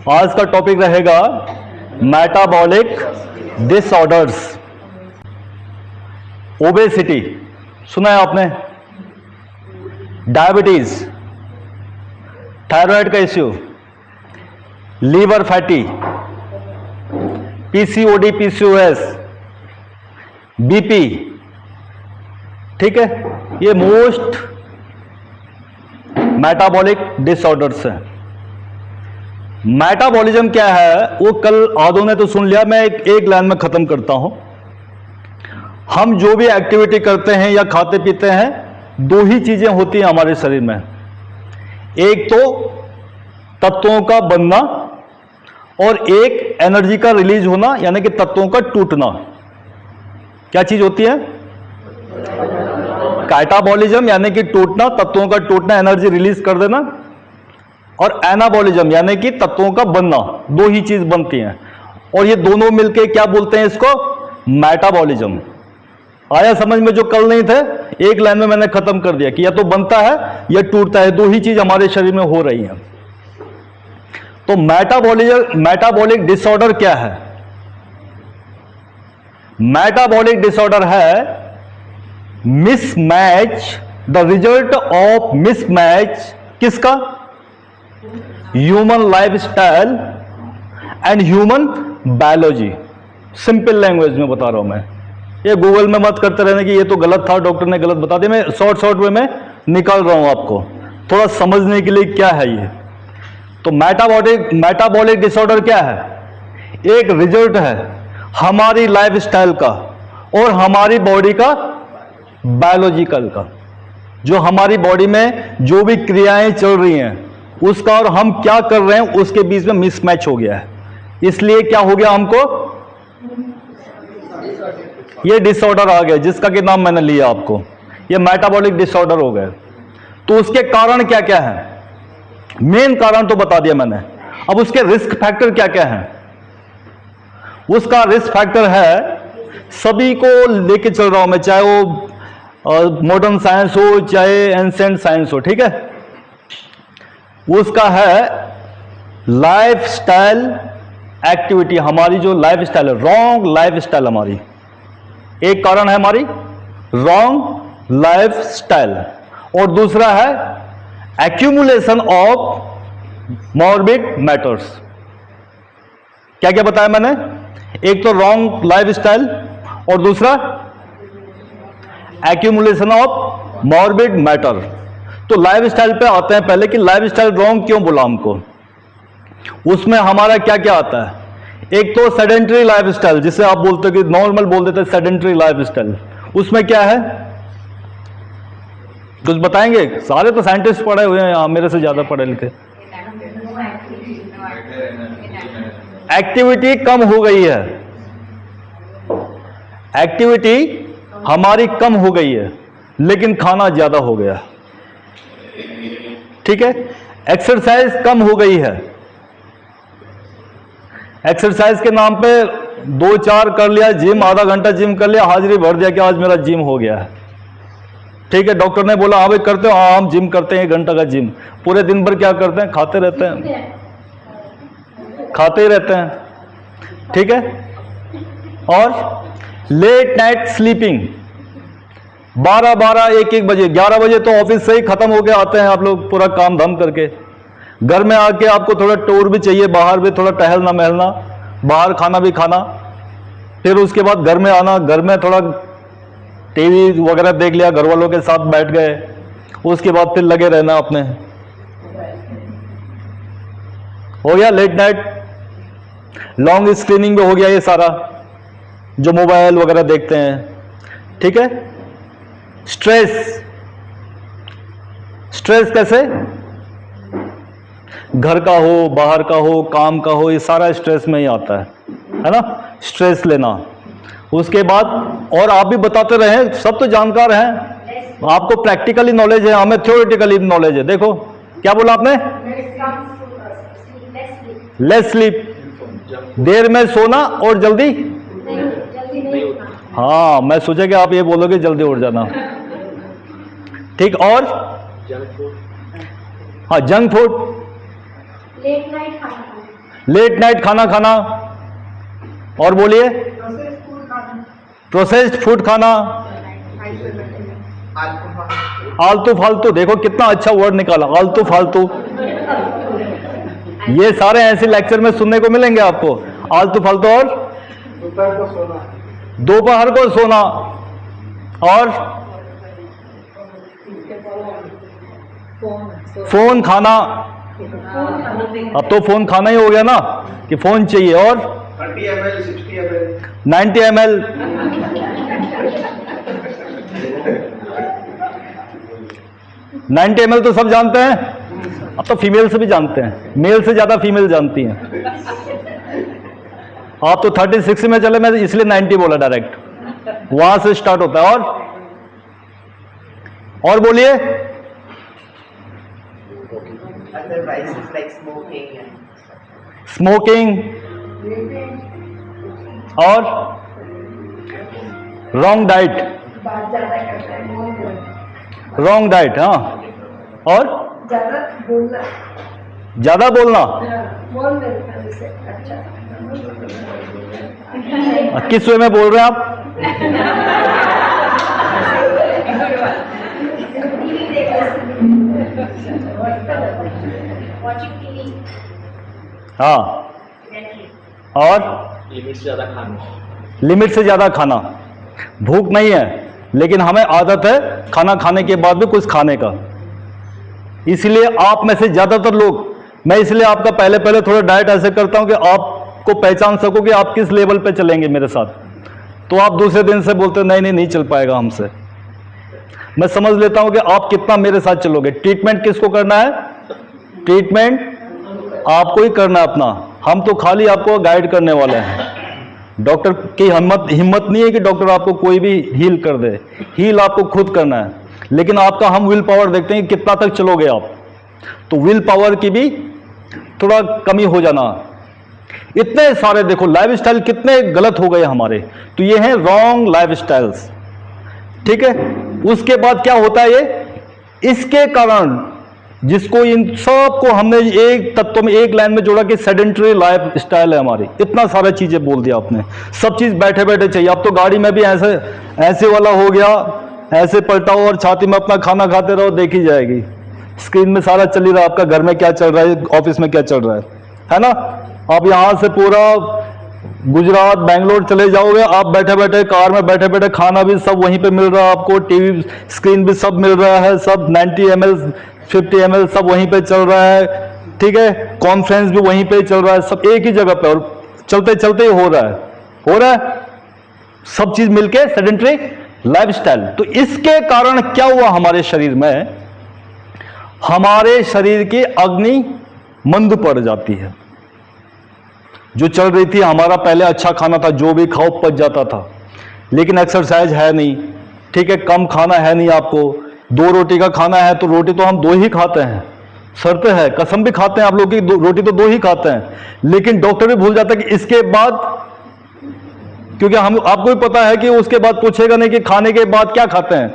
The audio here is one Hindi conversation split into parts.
आज का टॉपिक रहेगा मेटाबॉलिक डिसऑर्डर्स। ओबेसिटी सुना है आपने, डायबिटीज, थायराइड का issue, liver fatty, PCOD, PCOS, BP, ठीक है, ये मोस्ट मेटाबॉलिक डिसऑर्डर्स है। मेटाबॉलिज्म क्या है वो कल आधों ने तो सुन लिया, मैं एक लाइन में खत्म करता हूं। हम जो भी एक्टिविटी करते हैं या खाते पीते हैं, दो ही चीजें होती हैं हमारे शरीर में, एक तो तत्वों का बनना और एक एनर्जी का रिलीज होना, यानी कि तत्वों का टूटना। क्या चीज होती है? कैटाबॉलिज्म यानी कि टूटना, तत्वों का टूटना, एनर्जी रिलीज कर देना, और एनाबॉलिज्म यानी कि तत्वों का बनना। दो ही चीज बनती हैं और ये दोनों मिलके क्या बोलते हैं इसको? मेटाबॉलिज्म। आया समझ में? जो कल नहीं थे, एक लाइन में मैंने खत्म कर दिया कि या तो बनता है या टूटता है, दो ही चीज हमारे शरीर में हो रही हैं। तो मेटाबॉलिक डिसऑर्डर क्या है? मेटाबॉलिक डिसऑर्डर है mismatch, the result of mismatch किसका? Human lifestyle and human biology. Simple language में बता रहा हूं मैं, ये गूगल में मत करते रहने कि ये तो गलत था, डॉक्टर ने गलत बता दिया। मैं शॉर्ट वे में निकाल रहा हूं आपको थोड़ा समझने के लिए क्या है ये। तो मेटाबॉलिक डिसऑर्डर क्या है? एक रिजल्ट है हमारी लाइफस्टाइल का और हमारी बॉडी का बायोलॉजिकल का। जो हमारी बॉडी में जो भी क्रियाएं चल रही हैं उसका और हम क्या कर रहे हैं उसके बीच में मिसमैच हो गया है, इसलिए क्या हो गया? हमको ये डिसऑर्डर आ गया, जिसका कि नाम मैंने लिया आपको, ये मेटाबॉलिक डिसऑर्डर हो गए। तो उसके कारण क्या क्या है? मेन कारण तो बता दिया मैंने। अब उसके रिस्क फैक्टर क्या क्या है? उसका रिस्क फैक्टर है, सभी को लेके चल रहा हूं मैं, चाहे वो मॉडर्न साइंस हो चाहे एंशिएंट साइंस हो, ठीक है। उसका है लाइफस्टाइल एक्टिविटी, हमारी जो लाइफस्टाइल है, रॉन्ग लाइफस्टाइल हमारी। एक कारण है हमारी रॉन्ग लाइफस्टाइल, और दूसरा है एक्यूमुलेशन ऑफ मॉर्बिड मैटर्स। क्या क्या बताया मैंने? एक तो रॉन्ग लाइफस्टाइल और दूसरा एक्यूमुलेशन ऑफ मॉर्बिड मैटर। तो लाइफस्टाइल पे आते हैं पहले कि लाइफस्टाइल रॉन्ग क्यों बोला हमको। उसमें हमारा क्या क्या आता है? एक तो सेडेंटरी लाइफस्टाइल, जिसे आप बोलते हो कि नॉर्मल बोल देते हैं सेडेंटरी लाइफस्टाइल। उसमें क्या है, कुछ बताएंगे? सारे तो साइंटिस्ट पढ़े हुए हैं यहां, मेरे से ज्यादा पढ़े लिखे। एक्टिविटी कम हो गई है, एक्टिविटी हमारी कम हो गई है लेकिन खाना ज्यादा हो गया, ठीक है। एक्सरसाइज कम हो गई है, एक्सरसाइज के नाम पे 2-4 कर लिया, जिम आधा घंटा जिम कर लिया, हाजिरी भर दिया कि आज मेरा जिम हो गया है, ठीक है। डॉक्टर ने बोला हाँ भाई करते हो, हाँ हम जिम करते हैं 1 घंटा का जिम। पूरे दिन भर क्या करते हैं? खाते रहते हैं, खाते ही रहते हैं, ठीक है। और लेट नाइट स्लीपिंग, 12-12, 1-1 बजे, 11 बजे तो ऑफिस से ही खत्म होके आते हैं आप लोग पूरा काम धाम करके। घर में आके आपको थोड़ा टूर भी चाहिए, बाहर भी थोड़ा टहलना महलना, बाहर खाना भी खाना, फिर उसके बाद घर में आना, घर में थोड़ा टीवी वगैरह देख लिया, घर वालों के साथ बैठ गए, उसके बाद फिर लगे रहना अपने। हो गया लेट नाइट, लॉन्ग स्क्रीनिंग भी हो गया ये सारा, जो मोबाइल वगैरह देखते हैं, ठीक है। स्ट्रेस, स्ट्रेस कैसे? घर का हो, बाहर का हो, काम का हो, ये सारा स्ट्रेस में ही आता है ना, स्ट्रेस लेना। उसके बाद और आप भी बताते रहे, सब तो जानकार हैं, आपको प्रैक्टिकली नॉलेज है, हमें थ्योरेटिकली नॉलेज है। देखो क्या बोला आपने? लेस स्लीप, देर में सोना और जल्दी, हाँ मैं सोचा कि आप ये बोलोगे जल्दी उठ जाना, ठीक। और हाँ जंक फूड, लेट नाइट खाना, लेट नाइट खाना खाना, और बोलिए प्रोसेस्ड फूड खाना, आलतू फालतू, देखो कितना अच्छा वर्ड निकाला, आलतू फालतू। ये सारे ऐसे लेक्चर में सुनने को मिलेंगे आपको, आलतू फालतू। और दोपहर को सोना, और फोन खाना। अब तो फोन खाना ही हो गया ना कि फोन चाहिए। और 30 ml, 60 ml, 90 ml, 90 ml तो सब जानते हैं, अब तो फीमेल से भी जानते हैं, मेल से ज्यादा फीमेल जानती हैं। आप तो 36 में चले, मैं इसलिए 90 बोला डायरेक्ट, वहां से स्टार्ट होता है। और बोलिए other vices like smoking and smoking, और रॉन्ग डाइट, रॉन्ग डाइट, हाँ, और ज्यादा बोलना। किस वे में बोल रहे हैं आप? हाँ, और लिमिट से ज्यादा खाना, लिमिट से ज्यादा खाना। भूख नहीं है लेकिन हमें आदत है खाना खाने के बाद भी कुछ खाने का, इसलिए आप में से ज्यादातर लोग, मैं इसलिए आपका पहले पहले थोड़ा डाइट ऐसे करता हूं कि आपको पहचान सको कि आप किस लेवल पे चलेंगे मेरे साथ। तो आप दूसरे दिन से बोलते हो नहीं नहीं चल पाएगा हमसे। मैं समझ लेता हूं कि आप कितना मेरे साथ चलोगे। ट्रीटमेंट किसको करना है? ट्रीटमेंट आपको ही करना है अपना, हम तो खाली आपको गाइड करने वाले हैं। डॉक्टर की हिम्मत नहीं है कि डॉक्टर आपको कोई भी हील कर दे, हील आपको खुद करना है। लेकिन आपका हम विल पावर देखते हैं कि कितना तक चलोगे आप। तो विल पावर की भी थोड़ा कमी हो जाना। इतने सारे देखो लाइफस्टाइल कितने गलत हो गए हमारे, तो ये हैं रॉन्ग लाइफस्टाइल्स, ठीक है। उसके बाद क्या होता है, ये इसके कारण जिसको इन सब को हमने एक तत्व में एक लाइन में जोड़ा कि सेडेंटरी लाइफ स्टाइल है हमारी। इतना सारा चीजें बोल दिया आपने, सब चीज बैठे बैठे चाहिए। अब तो गाड़ी में भी ऐसे वाला हो गया, ऐसे पलटाओ और छाती में अपना खाना खाते रहो, देखी जाएगी स्क्रीन में सारा चल ही रहा, आपका घर में क्या चल रहा है, ऑफिस में क्या चल रहा है ना। आप यहां से पूरा गुजरात बेंगलोर चले जाओगे, आप बैठे बैठे कार में बैठे बैठे खाना भी सब वहीं पे मिल रहा है आपको, टीवी स्क्रीन भी सब मिल रहा है, सब 90 ml 50 ml सब वहीं पे चल रहा है, ठीक है। कॉन्फ्रेंस भी वहीं पे चल रहा है, सब एक ही जगह पे, और चलते चलते ही हो रहा है सब चीज मिलके सेडेंटरी लाइफस्टाइल। तो इसके कारण क्या हुआ हमारे शरीर में, हमारे शरीर की अग्नि मंद पड़ जाती है। जो चल रही थी, हमारा पहले अच्छा खाना था, जो भी खाओ पच जाता था, लेकिन एक्सरसाइज है नहीं, ठीक है, कम खाना है नहीं आपको। 2 रोटी का खाना है तो रोटी तो हम 2 ही खाते हैं, शर्त है, कसम भी खाते हैं आप लोग की रोटी तो 2 ही खाते हैं, लेकिन डॉक्टर भी भूल जाता है कि इसके बाद, क्योंकि हम आपको भी पता है कि उसके बाद पूछेगा नहीं कि खाने के बाद क्या खाते हैं,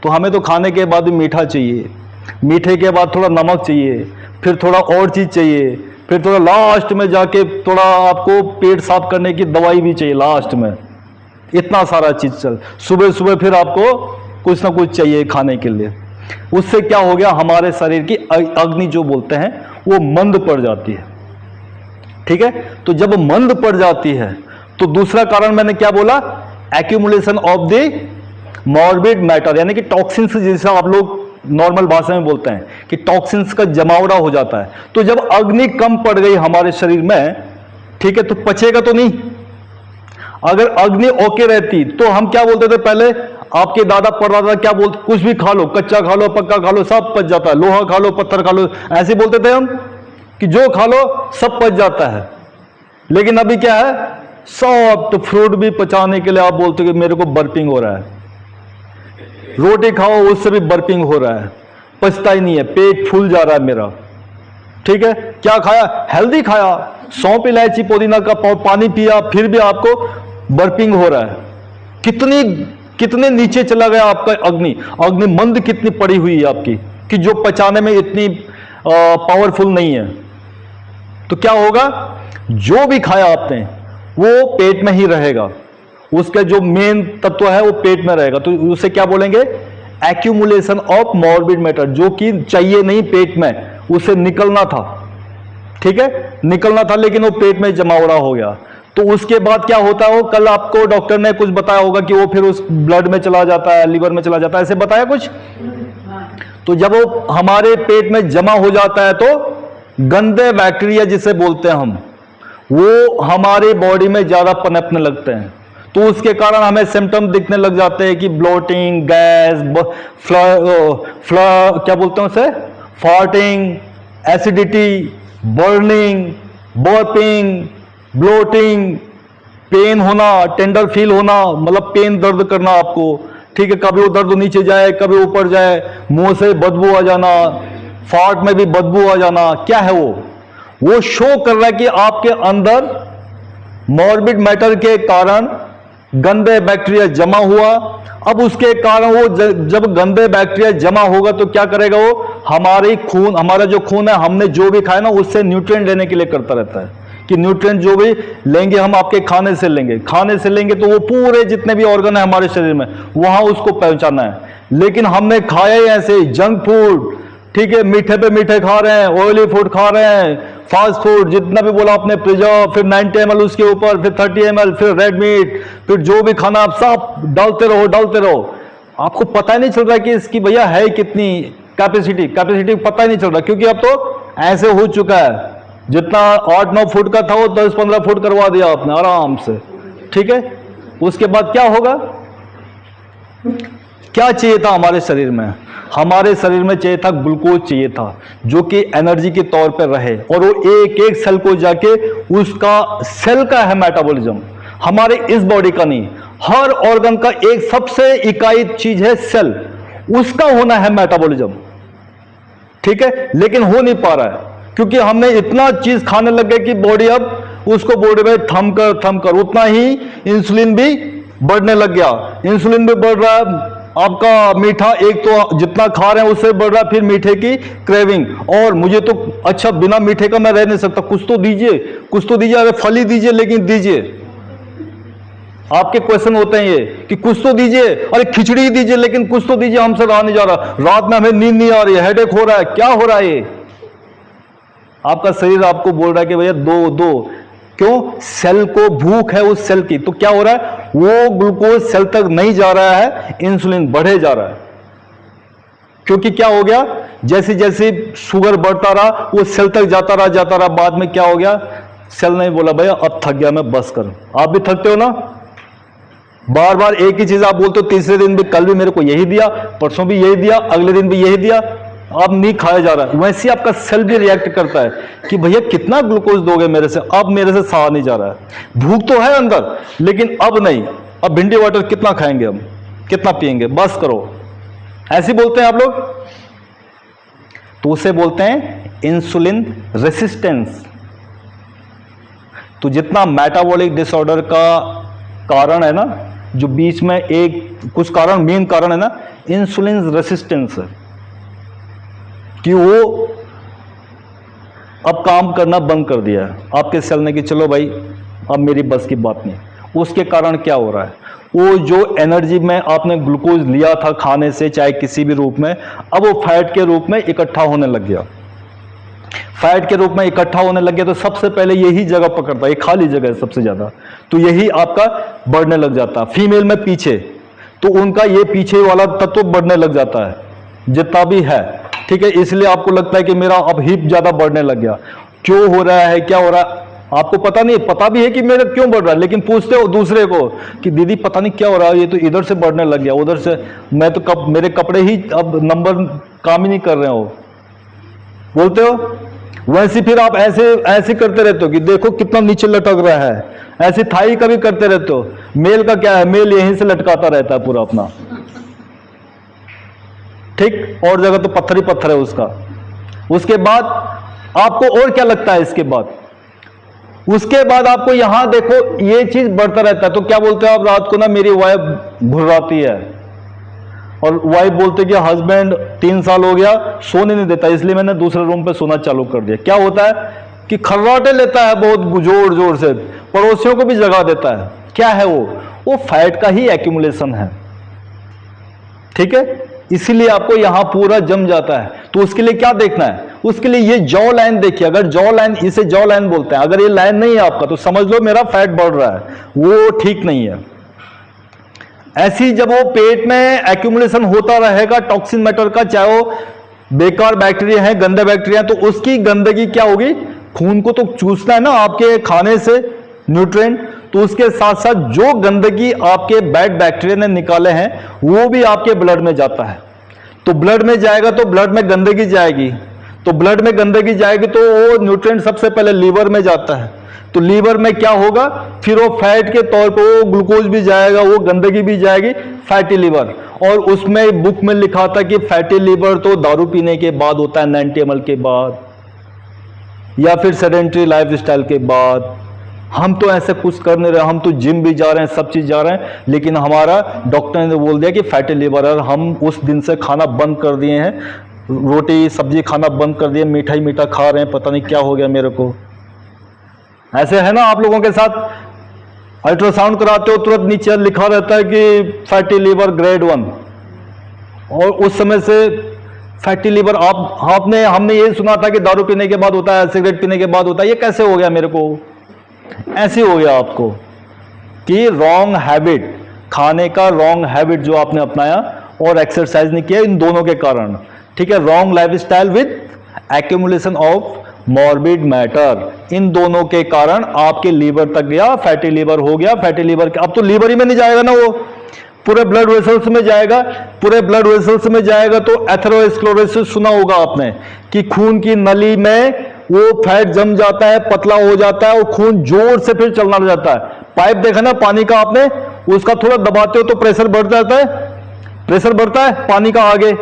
तो हमें तो खाने के बाद भी मीठा चाहिए, मीठे के बाद थोड़ा नमक चाहिए, फिर थोड़ा और चीज चाहिए, फिर थोड़ा लास्ट में जाके थोड़ा आपको पेट साफ करने की दवाई भी चाहिए लास्ट में। इतना सारा चीज चल, सुबह सुबह फिर आपको कुछ ना कुछ चाहिए खाने के लिए। उससे क्या हो गया, हमारे शरीर की अग्नि जो बोलते हैं वो मंद पड़ जाती है, ठीक है। तो जब मंद पड़ जाती है तो दूसरा कारण मैंने क्या बोला, accumulation of the morbid matter, यानी कि टॉक्सिन्स, जैसा आप लोग नॉर्मल भाषा में बोलते हैं कि टॉक्सिन्स का जमावड़ा हो जाता है। तो जब अग्नि कम पड़ गई हमारे शरीर में, ठीक है, तो पचेगा तो नहीं। अगर अग्नि ओके रहती तो हम क्या बोलते थे पहले, आपके दादा परदादा क्या बोलते, कुछ भी खा लो, कच्चा खा लो पक्का खा लो सब पच जाता है, लोहा खा लो पत्थर खा लो, ऐसे बोलते थे हम कि जो खा लो सब पच जाता है। लेकिन अभी क्या है, सॉफ्ट फ्रूट भी पचाने के लिए आप बोलते हो कि मेरे को बर्पिंग हो रहा है, रोटी खाओ उससे भी बर्पिंग हो रहा है, पचता ही नहीं है, पेट फूल जा रहा है मेरा, ठीक है। क्या खाया, हेल्दी खाया, सौंफ इलायची पुदीना का पानी पिया, फिर भी आपको बर्पिंग हो रहा है। कितने नीचे चला गया आपका अग्नि मंद कितनी पड़ी हुई है आपकी, कि जो पचाने में इतनी पावरफुल नहीं है। तो क्या होगा, जो भी खाया आपने वो पेट में ही रहेगा, उसका जो मेन तत्व है वो पेट में रहेगा। तो उसे क्या बोलेंगे? एक्यूमुलेशन ऑफ मॉर्बिड मैटर, जो कि चाहिए नहीं पेट में, उसे निकलना था, ठीक है, निकलना था, लेकिन वो पेट में जमावड़ा हो गया। तो उसके बाद क्या होता है, वो कल आपको डॉक्टर ने कुछ बताया होगा कि वो फिर उस ब्लड में चला जाता है, लिवर में चला जाता है, ऐसे बताया कुछ। तो जब वो हमारे पेट में जमा हो जाता है तो गंदे बैक्टीरिया जिसे बोलते हैं हम, वो हमारी बॉडी में ज्यादा पनपने लगते हैं। तो उसके कारण हमें सिम्टम दिखने लग जाते हैं कि ब्लोटिंग, गैस, क्या बोलते हैं उसे, farting, acidity, burning, burping, bloating, pain होना, टेंडर फील होना, मतलब पेन, दर्द करना आपको, ठीक है, कभी वो दर्द नीचे जाए कभी ऊपर जाए, मुंह से बदबू आ जाना, फार्ट में भी बदबू आ जाना। क्या है वो शो कर रहा है कि आपके अंदर मॉर्बिड मैटर के कारण गंदे बैक्टीरिया जमा हुआ। अब उसके कारण वो जब गंदे बैक्टीरिया जमा होगा तो क्या करेगा, वो हमारा जो खून है, हमने जो भी खाया ना उससे न्यूट्रिएंट लेने के लिए करता रहता है कि न्यूट्रिएंट जो भी लेंगे हम आपके खाने से लेंगे तो वो पूरे जितने भी ऑर्गन है हमारे शरीर में वहां उसको पहुंचाना है। लेकिन हमने खाया ही ऐसे जंक फूड, ठीक है, मीठे पे मीठे खा रहे हैं, ऑयली फूड खा रहे हैं, फास्ट फूड जितना भी बोला आपने, प्रिजर्व, फिर 90 ml उसके ऊपर, फिर 30 ml, फिर रेड मीट, फिर जो भी खाना आप सब डालते रहो। आपको पता ही नहीं चल रहा कि इसकी भैया है कितनी कैपेसिटी पता ही नहीं चल रहा, क्योंकि अब तो ऐसे हो चुका है, जितना 8-9 फुट का था वो 10-15 फुट करवा दिया आपने आराम से, ठीक है। उसके बाद क्या होगा, क्या चाहिए था हमारे शरीर में? हमारे शरीर में चाहिए था ग्लूकोज चाहिए था, जो कि एनर्जी के तौर पर रहे, और वो एक एक सेल को जाके उसका सेल का है मेटाबॉलिज्म, हमारे इस बॉडी का नहीं, हर ऑर्गन का एक सबसे इकाई चीज है सेल, उसका होना है मेटाबॉलिज्म, ठीक है। लेकिन हो नहीं पा रहा है क्योंकि हमने इतना चीज खाने लग गए कि बॉडी अब उसको बॉडी में थम कर उतना ही इंसुलिन भी बढ़ने लग गया। इंसुलिन भी बढ़ रहा है, आपका मीठा एक तो जितना खा रहे हैं उससे बढ़ रहा है, फिर मीठे की क्रेविंग, और मुझे तो अच्छा बिना मीठे का मैं रह नहीं सकता, कुछ तो दीजिए, अरे फल ही दीजिए लेकिन दीजिए। आपके क्वेश्चन होते हैं ये कि कुछ तो दीजिए, अरे खिचड़ी ही दीजिए लेकिन कुछ तो दीजिए, हमसे रहा नहीं जा रहा, रात में हमें नींद नहीं आ रही है, हेडेक हो रहा है, क्या हो रहा है ये? आपका शरीर आपको बोल रहा है कि भैया दो क्यों? सेल को भूख है उस सेल की। तो क्या हो रहा है, वो ग्लूकोज सेल तक नहीं जा रहा है, इंसुलिन बढ़े जा रहा है। क्योंकि क्या हो गया, जैसे जैसे शुगर बढ़ता रहा वो सेल तक जाता रहा, बाद में क्या हो गया, सेल ने बोला भैया अब थक गया मैं, बस कर। आप भी थकते हो ना, बार बार एक ही चीज आप बोलते हो, तीसरे दिन भी कल भी मेरे को यही दिया, परसों भी यही दिया, अगले दिन भी यही दिया, अब नहीं खाया जा रहा है। वैसे आपका सेल भी रिएक्ट करता है कि भैया कितना ग्लूकोज दोगे मेरे से, अब मेरे से सहा नहीं जा रहा है, भूख तो है अंदर लेकिन अब नहीं, अब भिंडी वाटर कितना खाएंगे हम, कितना पिएंगे, बस करो, ऐसे बोलते हैं आप लोग। तो उसे बोलते हैं इंसुलिन रेसिस्टेंस। तो जितना मेटाबॉलिक डिसऑर्डर का कारण है ना, जो बीच में एक कुछ कारण, मेन कारण है ना, इंसुलिन रेसिस्टेंस है, कि वो अब काम करना बंद कर दिया है आपके सेल ने कि चलो भाई अब मेरी बस की बात नहीं। उसके कारण क्या हो रहा है, वो जो एनर्जी में आपने ग्लूकोज लिया था खाने से, चाहे किसी भी रूप में, अब वो फैट के रूप में इकट्ठा होने लग गया। फैट के रूप में इकट्ठा होने लग गया तो सबसे पहले यही जगह पकड़ता है, ये खाली जगह है सबसे ज्यादा, तो यही आपका बढ़ने लग जाता है। फीमेल में पीछे, तो उनका ये पीछे वाला तत्व बढ़ने लग जाता है जितना भी है, ठीक है। इसलिए आपको लगता है कि मेरा अब हिप ज्यादा बढ़ने लग गया, क्यों हो रहा है, क्या हो रहा है, आपको पता नहीं, पता भी है कि मेरा क्यों बढ़ रहा है, लेकिन पूछते हो दूसरे को कि दीदी पता नहीं क्या हो रहा है, ये तो इधर से बढ़ने लग गया, उधर से, मैं तो मेरे कपड़े ही अब नंबर काम ही नहीं कर रहे हो, बोलते हो। वैसे फिर आप ऐसे करते रहते हो कि देखो कितना नीचे लटक रहा है, ऐसे थाई का भी करते रहते हो। मेल का क्या है, मेल यहीं से लटकाता रहता है पूरा अपना, ठीक, और जगह तो पत्थर ही पत्थर है उसका। उसके बाद आपको और क्या लगता है, इसके बाद उसके बाद आपको यहां देखो ये चीज बढ़ता रहता है। तो क्या बोलते हो आप, रात को ना मेरी वाइफ घुर्राती है, और वाइफ बोलते कि हस्बैंड 3 साल हो गया सोने नहीं देता, इसलिए मैंने दूसरे रूम पे सोना चालू कर दिया। क्या होता है, कि खर्राटे लेता है बहुत जोर जोर से, पड़ोसियों को भी जगा देता है। क्या है वो फैट का ही एक्यूमुलेशन है। ठीक है, इसीलिए आपको यहां पूरा जम जाता है। तो उसके लिए क्या देखना है, उसके लिए ये जॉ लाइन देखिए। अगर जॉ लाइन, इसे जॉ लाइन बोलते हैं, अगर ये लाइन नहीं है आपका तो समझ लो मेरा फैट बढ़ रहा है, वो ठीक नहीं है। ऐसी जब वो पेट में एक्यूमुलेशन होता रहेगा टॉक्सिन मैटर का, चाहे वो बेकार बैक्टीरिया है, गंदे बैक्टीरिया, तो उसकी गंदगी क्या होगी, खून को तो चूसना है ना आपके खाने से न्यूट्रिएंट, तो उसके साथ साथ जो गंदगी आपके बैड बैक्टीरिया ने निकाले हैं वो भी आपके ब्लड में जाता है। तो ब्लड में जाएगा तो ब्लड में गंदगी जाएगी, तो ब्लड में गंदगी जाएगी तो वो न्यूट्रिएंट सबसे पहले लीवर में जाता है। तो लीवर में क्या होगा, फिर वो फैट के तौर पर वो ग्लूकोज भी जाएगा, वो गंदगी भी जाएगी, फैटी लीवर। और उसमें बुक में लिखा था कि फैटी लीवर तो दारू पीने के बाद होता है, 90 ml के बाद, या फिर सेडेंटरी लाइफस्टाइल के बाद। हम तो ऐसे कुछ कर नहीं रहे, हम तो जिम भी जा रहे हैं, सब चीज जा रहे हैं, लेकिन हमारा डॉक्टर ने बोल दिया कि फैटी लीवर है। हम उस दिन से खाना बंद कर दिए हैं, रोटी सब्जी खाना बंद कर दिए, मीठा ही मीठा खा रहे हैं, पता नहीं क्या हो गया मेरे को। ऐसे है ना आप लोगों के साथ, अल्ट्रासाउंड कराते हो तुरंत नीचे लिखा रहता है कि फैटी लीवर ग्रेड 1, और उस समय से फैटी लीवर हमने ये सुना था कि दारू पीने के बाद होता है, सिगरेट पीने के बाद होता है, ये कैसे हो गया मेरे को, ऐसे हो गया आपको कि रॉन्ग हैबिट, खाने का रॉन्ग हैबिट जो आपने अपनाया और एक्सरसाइज नहीं किया, इन दोनों के कारण। ठीक है, wrong lifestyle with accumulation of morbid matter, इन दोनों के कारण आपके लीवर तक गया, फैटी लीवर हो गया। फैटी लीवर अब तो लीवर ही में नहीं जाएगा ना, वो पूरे ब्लड वेसल्स में जाएगा, पूरे ब्लड वेसल्स में जाएगा। तो एथेरोस्क्लेरोसिस सुना होगा आपने कि खून की नली में वो फैट जम जाता है, पतला हो जाता है, और खून जोर से फिर चलना लग जाता है। पाइप देखा ना पानी का आपने, उसका थोड़ा दबाते हो तो प्रेशर बढ़ जाता है, प्रेशर बढ़ता है पानी का आगे।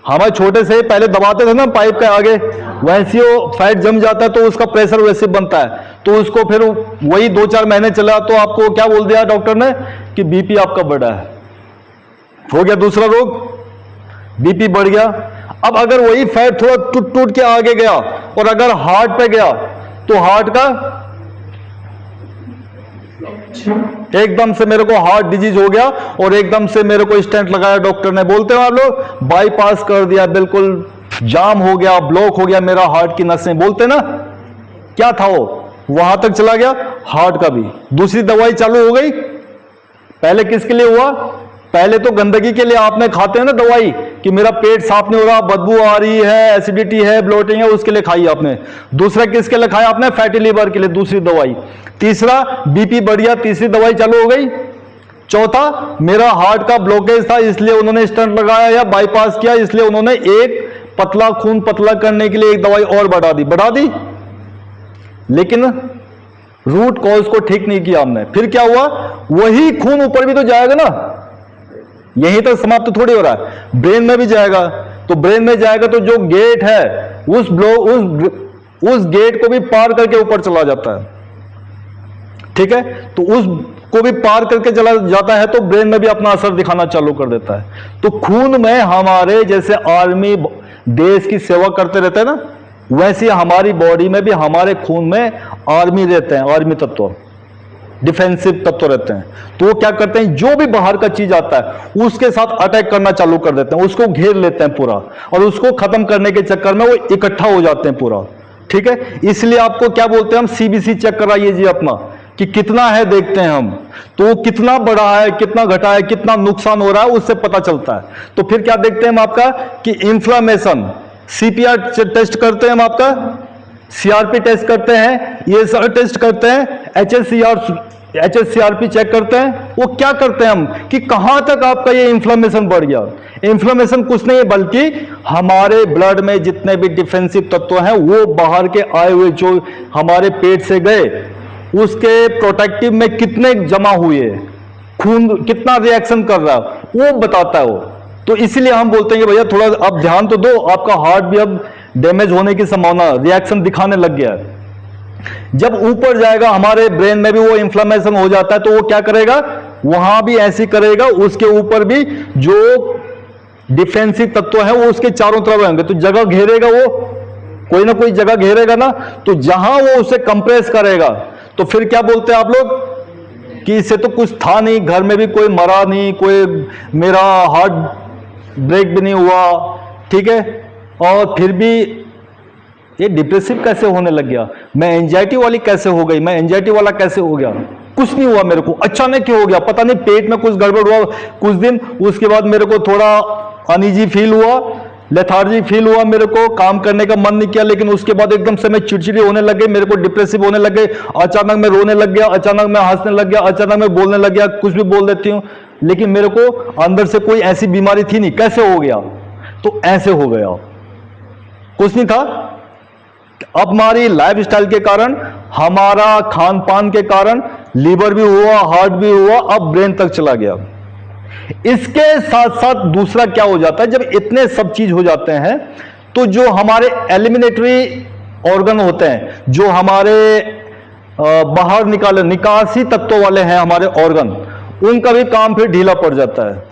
हमारे छोटे से पहले दबाते थे ना पाइप के आगे, वैसे वो फैट जम जाता है तो उसका प्रेशर वैसे बनता है। तो उसको फिर वही 2-4 महीने चला तो आपको क्या बोल दिया डॉक्टर ने कि बीपी आपका बढ़ा है, हो गया दूसरा रोग, बीपी बढ़ गया। अब अगर वही फैट थोड़ा टूट टूट के आगे गया और अगर हार्ट पे गया तो हार्ट का एकदम से मेरे को हार्ट डिजीज हो गया और एकदम से मेरे को स्टेंट लगाया डॉक्टर ने, बोलते हो आप लोग, बाईपास कर दिया, बिल्कुल जाम हो गया, ब्लॉक हो गया मेरा हार्ट की नसें, बोलते ना। क्या था वो, वहां तक चला गया हार्ट का भी। दूसरी दवाई चालू हो गई। पहले किसके लिए हुआ, पहले तो गंदगी के लिए आपने खाते हैं ना दवाई कि मेरा पेट साफ नहीं हो रहा, बदबू आ रही है, एसिडिटी है, ब्लोटिंग है, उसके लिए खाई आपने। दूसरा किसके लिए खाया आपने, फैटी लीवर के लिए दूसरी दवाई। तीसरा बीपी बढ़ गया, तीसरी दवाई चालू हो गई। चौथा मेरा हार्ट का ब्लॉकेज था इसलिए उन्होंने स्टंट लगाया या बाईपास किया, इसलिए उन्होंने एक पतला खून पतला करने के लिए एक दवाई और बढ़ा दी, लेकिन रूट कॉज को ठीक नहीं किया हमने। फिर क्या हुआ, वही खून ऊपर भी तो जाएगा ना, यहीं तक समाप्त थोड़ी हो रहा है, ब्रेन में भी जाएगा। तो ब्रेन में जाएगा तो जो गेट है उस गेट को भी पार करके ऊपर चला जाता है। ठीक है, तो उसको भी पार करके चला जाता है तो ब्रेन में भी अपना असर दिखाना चालू कर देता है। तो खून में हमारे जैसे आर्मी देश की सेवा करते रहते हैं ना, वैसे हमारी बॉडी में भी हमारे खून में आर्मी रहते हैं, आर्मी तत्व, डिफेंसिव तत्व रहते हैं। तो वो क्या करते हैं, जो भी बाहर का चीज आता है उसके साथ अटैक करना चालू कर देते हैं, उसको घेर लेते हैं पूरा, और उसको खत्म करने के चक्कर में वो इकट्ठा हो जाते हैं पूरा। ठीक है, इसलिए आपको क्या बोलते हैं हम, सीबीसी चेक कराइए जी अपना कि कितना है, देखते हैं हम, तो कितना बढ़ा है, कितना घटा है, कितना नुकसान हो रहा है, उससे पता चलता है। तो फिर क्या देखते हैं हम आपका कि इंफ्लेमेशन, सीपीआर टेस्ट करते हैं हम आपका, सीआरपी टेस्ट करते हैं, ईएसआर टेस्ट करते हैं, एचएससीआरपी चेक करते हैं। वो क्या करते हैं हम कि कहां तक आपका ये इंफ्लेमेशन बढ़ गया। इंफ्लेमेशन कुछ नहीं है बल्कि हमारे ब्लड में जितने भी डिफेंसिव तत्व हैं वो बाहर के आए हुए जो हमारे पेट से गए उसके प्रोटेक्टिव में कितने जमा हुए, खून कितना रिएक्शन कर रहा है वो बताता है वो। तो इसीलिए हम बोलते हैं कि भैया थोड़ा आप ध्यान तो दो, आपका हार्ट भी अब डैमेज होने की संभावना, रिएक्शन दिखाने लग गया है। जब ऊपर जाएगा हमारे ब्रेन में भी वो इंफ्लेमेशन हो जाता है तो वो क्या करेगा, वहां भी ऐसी करेगा, उसके ऊपर भी जो डिफेंसिव तत्व है वो उसके चारों तरफ रहेंगे, तो जगह घेरेगा वो कोई ना कोई जगह घेरेगा ना, तो जहां वो उसे कंप्रेस करेगा तो फिर क्या बोलते हैं आप लोग कि इससे तो कुछ था नहीं, घर में भी कोई मरा नहीं, कोई मेरा हार्ट ब्रेक भी नहीं हुआ, ठीक है, और फिर भी ये डिप्रेसिव कैसे होने लग गया, मैं एंजाइटी वाली कैसे हो गई, मैं एंजाइटी वाला कैसे हो गया, कुछ नहीं हुआ मेरे को, अचानक क्यों हो गया, पता नहीं पेट में कुछ गड़बड़ हुआ कुछ दिन, उसके बाद मेरे को थोड़ा अनईजी फील हुआ, लेथार्जी फील हुआ, मेरे को काम करने का मन नहीं किया, लेकिन उसके बाद एकदम से मैं चिड़चिड़ी होने लग गई, मेरे को डिप्रेसिव होने लग गई, अचानक मैं रोने लग गया, अचानक मैं हंसने लग गया, अचानक मैं बोलने लग गया, कुछ भी बोल देती हूँ, लेकिन मेरे को अंदर से कोई ऐसी बीमारी थी नहीं, कैसे हो गया, तो ऐसे हो गया, कुछ नहीं था। अब हमारी लाइफस्टाइल के कारण, हमारा खान पान के कारण लीवर भी हुआ, हार्ट भी हुआ, अब ब्रेन तक चला गया। इसके साथ साथ दूसरा क्या हो जाता है, जब इतने सब चीज हो जाते हैं तो जो हमारे एलिमिनेटरी ऑर्गन होते हैं, जो हमारे बाहर निकाले निकासी तत्वों वाले हैं हमारे ऑर्गन, उनका भी काम फिर ढीला पड़ जाता है,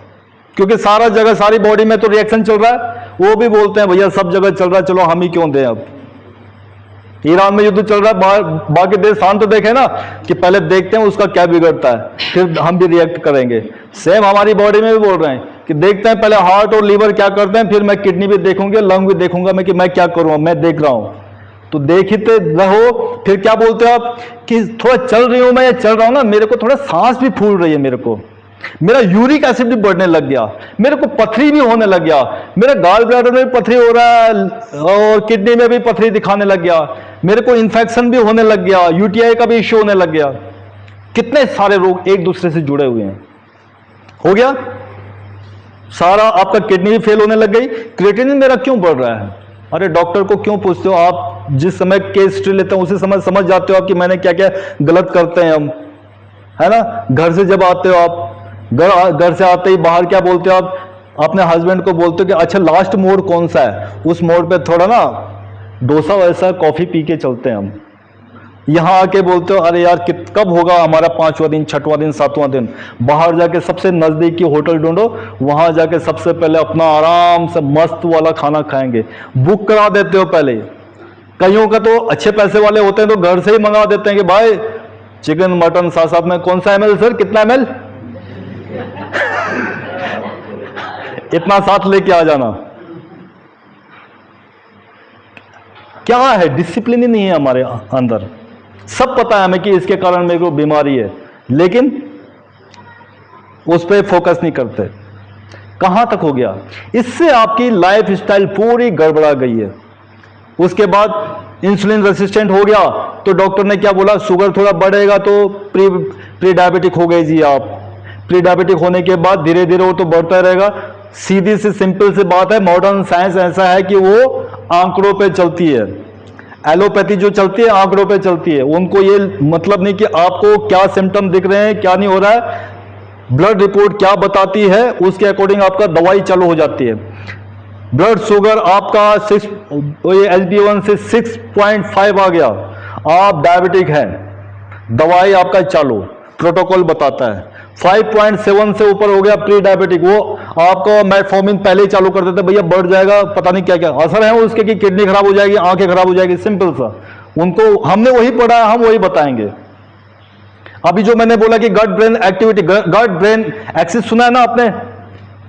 क्योंकि सारा जगह सारी बॉडी में तो रिएक्शन चल रहा है, वो भी बोलते हैं भैया सब जगह चल रहा है, चलो हम ही क्यों दें। अब ईरान में युद्ध चल रहा है, बाकी देश शांत तो देखे ना कि पहले देखते हैं उसका क्या बिगड़ता है, फिर हम भी रिएक्ट करेंगे। सेम हमारी बॉडी में भी बोल रहे हैं कि देखते हैं पहले हार्ट और लीवर क्या करते हैं, फिर मैं किडनी भी देखूंगा, लंग भी देखूंगा मैं कि मैं क्या करूंगा, मैं देख रहा हूं। तो देखते रहो, फिर क्या बोलते हो आप कि थोड़ा चल रही हूं मैं, चल रहा हूं ना, मेरे को थोड़ा सांस भी फूल रही है, मेरे को मेरा यूरिक एसिड भी बढ़ने लग गया, मेरे को पथरी भी होने लग गया, मेरे गाल ब्लैडर में भी पथरी हो रहा है और किडनी में भी पथरी दिखाने लग गया, मेरे को इन्फेक्शन भी होने लग गया, यूटीआई का भी इश्यू होने लग गया। कितने सारे रोग एक दूसरे से जुड़े हुए हैं, हो गया सारा। आपका किडनी भी फेल होने लग गई। क्रिएटिनिन मेरा क्यों बढ़ रहा है, अरे डॉक्टर को क्यों पूछते हो आप, जिस समय केस हिस्ट्री लेते हैं उसी समय समझ जाते हो आप कि मैंने क्या क्या गलत करते हैं हम, है ना। घर से जब आते हो आप, घर से आते ही बाहर क्या बोलते हो आप, अपने हस्बैंड को बोलते हो कि अच्छा लास्ट मोड कौन सा है, उस मोड पे थोड़ा ना डोसा वैसा कॉफी पी के चलते हैं हम। यहां आके बोलते हो अरे यार कब होगा हमारा 5वां दिन, 6वां दिन, 7वां दिन। बाहर जाके सबसे नजदीकी होटल ढूंढो, वहां जाके सबसे पहले अपना आराम से मस्त वाला खाना खाएंगे, बुक करा देते हो पहले। कईयों का तो अच्छे पैसे वाले होते हैं तो घर से ही मंगा देते हैं कि भाई चिकन मटन साथ साथ में, कौन सा एमएल सर, कितना एमएल इतना साथ लेके आ जाना। क्या है, डिसिप्लिन ही नहीं है हमारे अंदर। सब पता है हमें कि इसके कारण मेरे को बीमारी है, लेकिन उस पर फोकस नहीं करते। कहां तक हो गया, इससे आपकी लाइफ स्टाइल पूरी गड़बड़ा गई है। उसके बाद इंसुलिन रेसिस्टेंट हो गया तो डॉक्टर ने क्या बोला, शुगर थोड़ा बढ़ेगा तो प्री डायबिटिक हो गए जी आप। प्री डायबिटिक होने के बाद धीरे धीरे वो तो बढ़ता रहेगा। सीधी सी सिंपल सी बात है, मॉडर्न साइंस ऐसा है कि वो आंकड़ों पे चलती है। एलोपैथी जो चलती है आंकड़ों पे चलती है, उनको ये मतलब नहीं कि आपको क्या सिम्टम दिख रहे हैं क्या नहीं हो रहा है, ब्लड रिपोर्ट क्या बताती है उसके अकॉर्डिंग आपका दवाई चालू हो जाती है। ब्लड शुगर आपका HbA1 से 6.5 आ गया, आप डायबिटिक हैं, दवाई आपका चालू, प्रोटोकॉल बताता है। 5.7 से ऊपर हो गया प्री डायबिटिक, वो आपको मेटफॉर्मिन पहले ही चालू कर देते, भैया बढ़ जाएगा, पता नहीं क्या क्या असर है उसके कि किडनी खराब हो जाएगी, आंखें खराब हो जाएगी, सिंपल सा। उनको हमने वही पढ़ा है, हम वही बताएंगे। अभी जो मैंने बोला कि gut brain activity, gut brain axis सुना है ना आपने,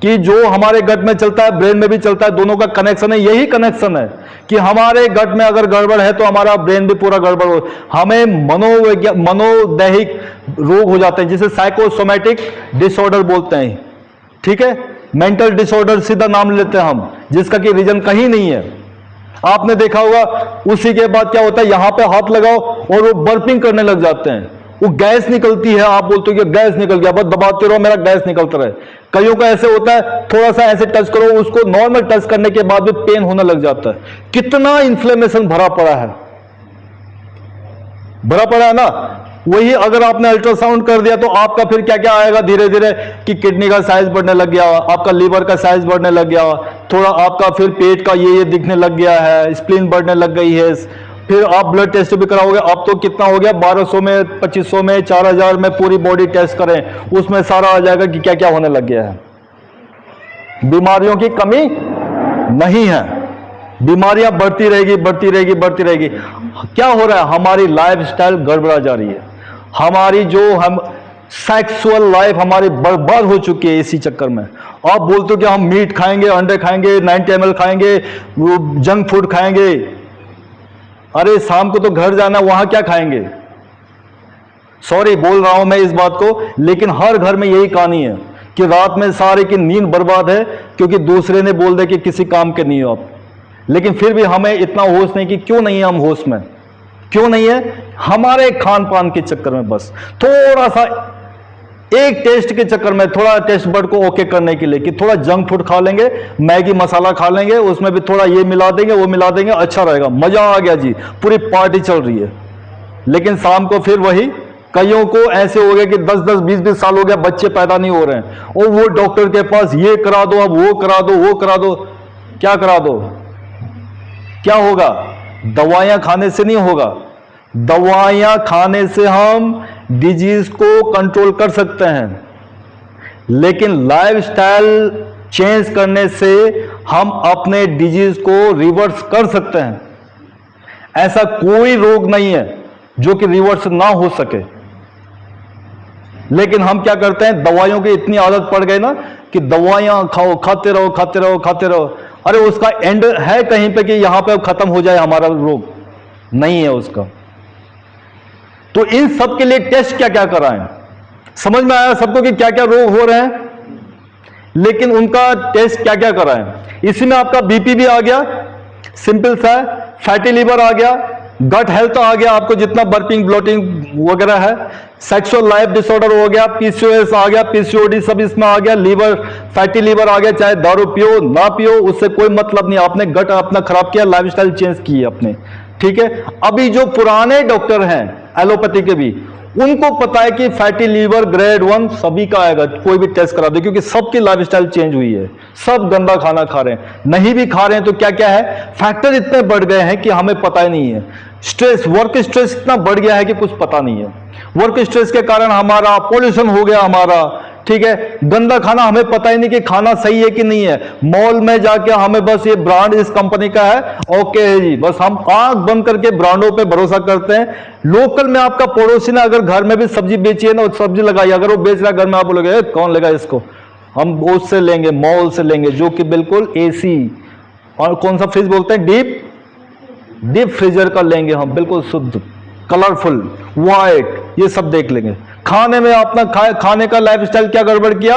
कि जो हमारे गट में चलता है ब्रेन में भी चलता है, दोनों का कनेक्शन है। यही कनेक्शन है कि हमारे गट में अगर गड़बड़ है तो हमारा ब्रेन भी पूरा गड़बड़ हो, हमें मनोदैहिक रोग हो जाते हैं, जिसे साइकोसोमैटिक डिसऑर्डर बोलते हैं। ठीक है, मेंटल डिसऑर्डर सीधा नाम लेते हैं हम, जिसका कि रीजन कहीं नहीं है। आपने देखा होगा, उसी के बाद क्या होता है, यहां पे हाथ लगाओ और वो बर्पिंग करने लग जाते हैं, वो गैस निकलती है, आप बोलते हो कि गैस निकल गया, बस दबाते रहो मेरा गैस निकलता रहे। कईयों का ऐसे होता है, थोड़ा सा ऐसे टच करो, उसको नॉर्मल टच करने के बाद भी पेन होने लग जाता है। कितना इन्फ्लेमेशन भरा पड़ा है, भरा पड़ा है ना। वही अगर आपने अल्ट्रासाउंड कर दिया तो आपका फिर क्या क्या आएगा धीरे धीरे, कि किडनी का साइज बढ़ने लग गया, आपका लीवर का साइज बढ़ने लग गया, थोड़ा आपका फिर पेट का ये दिखने लग गया है, स्प्लीन बढ़ने लग गई है। फिर आप ब्लड टेस्ट भी कराओगे, अब तो कितना हो गया, 1200 में, 2500 में, 4000 में पूरी बॉडी टेस्ट करें, उसमें सारा आ जाएगा कि क्या क्या होने लग गया है। बीमारियों की कमी नहीं है, बीमारियां बढ़ती रहेगी, बढ़ती रहेगी, बढ़ती रहेगी। क्या हो रहा है? हमारी लाइफस्टाइल गड़बड़ा जा रही है। हमारी जो हम सेक्सुअल लाइफ हमारी बर्बाद हो चुकी है इसी चक्कर में। आप बोलते हो कि हम मीट खाएंगे, अंडे खाएंगे, 90 ml खाएंगे, जंक फूड खाएंगे। अरे शाम को तो घर जाना, वहां क्या खाएंगे? सॉरी बोल रहा हूं मैं इस बात को, लेकिन हर घर में यही कहानी है कि रात में सारे की नींद बर्बाद है क्योंकि दूसरे ने बोल दिया कि किसी काम के नहीं हो आप। लेकिन फिर भी हमें इतना होश नहीं कि क्यों नहीं है हम होश में, क्यों नहीं है? हमारे खान पान के चक्कर में, बस थोड़ा सा एक टेस्ट के चक्कर में, थोड़ा टेस्ट बर्ड को ओके करने के लिए कि थोड़ा जंक फूड खा लेंगे, मैगी मसाला खा लेंगे, उसमें भी थोड़ा ये मिला देंगे, वो मिला देंगे, अच्छा रहेगा, मजा आ गया जी, पूरी पार्टी चल रही है। लेकिन शाम को फिर वही, कईयों को ऐसे हो गया कि 10-10, 20-20 साल हो गया, बच्चे पैदा नहीं हो रहे हैं, और वो डॉक्टर के पास ये करा दो, अब वो करा दो, वो करा दो। क्या करा दो? क्या होगा? दवाइयां खाने से नहीं होगा। दवाइयां खाने से हम डिजीज को कंट्रोल कर सकते हैं, लेकिन लाइफस्टाइल चेंज करने से हम अपने डिजीज को रिवर्स कर सकते हैं। ऐसा कोई रोग नहीं है जो कि रिवर्स ना हो सके। लेकिन हम क्या करते हैं? दवाइयों की इतनी आदत पड़ गई ना कि दवाइयां खाओ, खाते रहो, खाते रहो, खाते रहो। अरे उसका एंड है कहीं पे कि यहां पे खत्म हो जाए हमारा रोग? नहीं है उसका। तो इन सब के लिए टेस्ट क्या क्या कराएं? समझ में आया सबको कि क्या क्या रोग हो रहे हैं, लेकिन उनका टेस्ट क्या क्या कराएं? इसी में आपका बीपी भी आ गया, सिंपल सा, फैटी लीवर आ गया, गट हेल्थ आ गया, आपको जितना बर्पिंग ब्लोटिंग वगैरह है, सेक्सुअल लाइफ डिसऑर्डर हो गया, पीसीओएस आ गया, पीसीओडी सब इसमें आ गया, लीवर फैटी लीवर आ गया। चाहे दारू पियो ना पियो उससे कोई मतलब नहीं, आपने गट अपना खराब किया, लाइफस्टाइल चेंज की अपने, ठीक है। अभी जो पुराने डॉक्टर हैं एलोपैथी के भी, उनको पता है कि फैटी लीवर ग्रेड 1 सभी का आएगा, कोई भी टेस्ट करा दो, क्योंकि सबकी लाइफस्टाइल चेंज हुई है, सब गंदा खाना खा रहे हैं। नहीं भी खा रहे हैं तो क्या क्या है, फैक्टर इतने बढ़ गए हैं कि हमें पता ही नहीं है। स्ट्रेस, वर्क स्ट्रेस इतना बढ़ गया है कि कुछ पता नहीं है। वर्क स्ट्रेस के कारण हमारा पॉल्यूशन हो गया हमारा, ठीक है। गंदा खाना, हमें पता ही नहीं कि खाना सही है कि नहीं है। मॉल में जाके हमें बस ये ब्रांड इस कंपनी का है, ओके है जी, बस हम आंख बंद करके ब्रांडों पे भरोसा करते हैं। लोकल में आपका पड़ोसी ने अगर घर में भी सब्जी बेची है ना, सब्जी लगाई, अगर वो बेच रहा है घर में, आप बोलोगे कौन लेगा इसको, हम उससे लेंगे, मॉल से लेंगे, जो कि बिल्कुल एसी और कौन सा फ्रिज बोलते हैं, डीप फ्रीजर का लेंगे हम, बिल्कुल शुद्ध, कलरफुल, वाइट, ये सब देख लेंगे। खाने में अपना खाने का लाइफस्टाइल क्या गड़बड़ किया?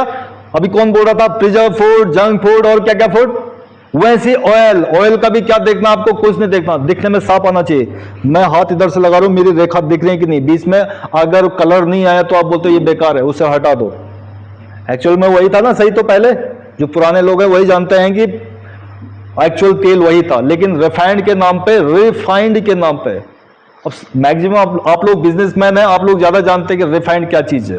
अभी कौन बोल रहा था, प्रिजर्व फूड, जंक फूड और क्या क्या फूड। वैसे ऑयल का भी क्या देखना, आपको कुछ नहीं देखना, दिखने में साफ आना चाहिए। मैं हाथ इधर से लगा रहा हूं, मेरी रेखा दिख रही है कि नहीं, बीच में अगर कलर नहीं आया तो आप बोलते हो ये बेकार है, उसे हटा दो। एक्चुअल में वही था ना सही, तो पहले जो पुराने लोग हैं वही जानते हैं कि एक्चुअल तेल वही था, लेकिन रिफाइंड के नाम पे, रिफाइंड के नाम पे। अब मैक्सिमम आप लोग बिजनेसमैन हैं, आप लोग ज्यादा जानते हैं कि रिफाइंड क्या चीज है,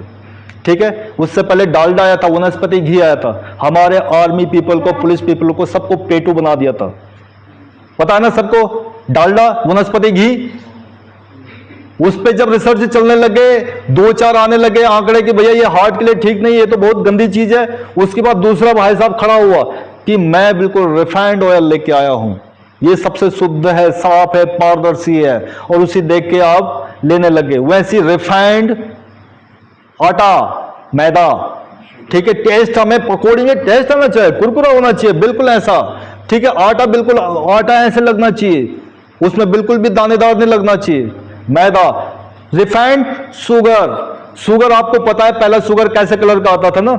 ठीक है। उससे पहले डालडा आया था, वनस्पति घी आया था, हमारे आर्मी पीपल को, पुलिस पीपल को, सबको पेटू बना दिया था, पता है ना सबको। डालडा, वनस्पति घी, उस पे जब रिसर्च चलने लगे, 2-4 आने लगे आंकड़े कि भैया ये हार्ट के लिए ठीक नहीं, ये तो बहुत गंदी चीज है। उसके बाद दूसरा भाई साहब खड़ा हुआ कि मैं बिल्कुल रिफाइंड ऑयल लेके आया हूं, ये सबसे शुद्ध है, साफ है, पारदर्शी है, और उसी देख के आप लेने लगे। वैसी रिफाइंड आटा, मैदा, ठीक है। टेस्ट हमें पकौड़ी में टेस्ट आना चाहिए, कुरकुरा होना चाहिए, बिल्कुल ऐसा, ठीक है। आटा बिल्कुल आटा ऐसे लगना चाहिए, उसमें बिल्कुल भी दानेदार नहीं लगना चाहिए। मैदा, रिफाइंड, शुगर आपको पता है पहला शुगर कैसे कलर का आता था ना,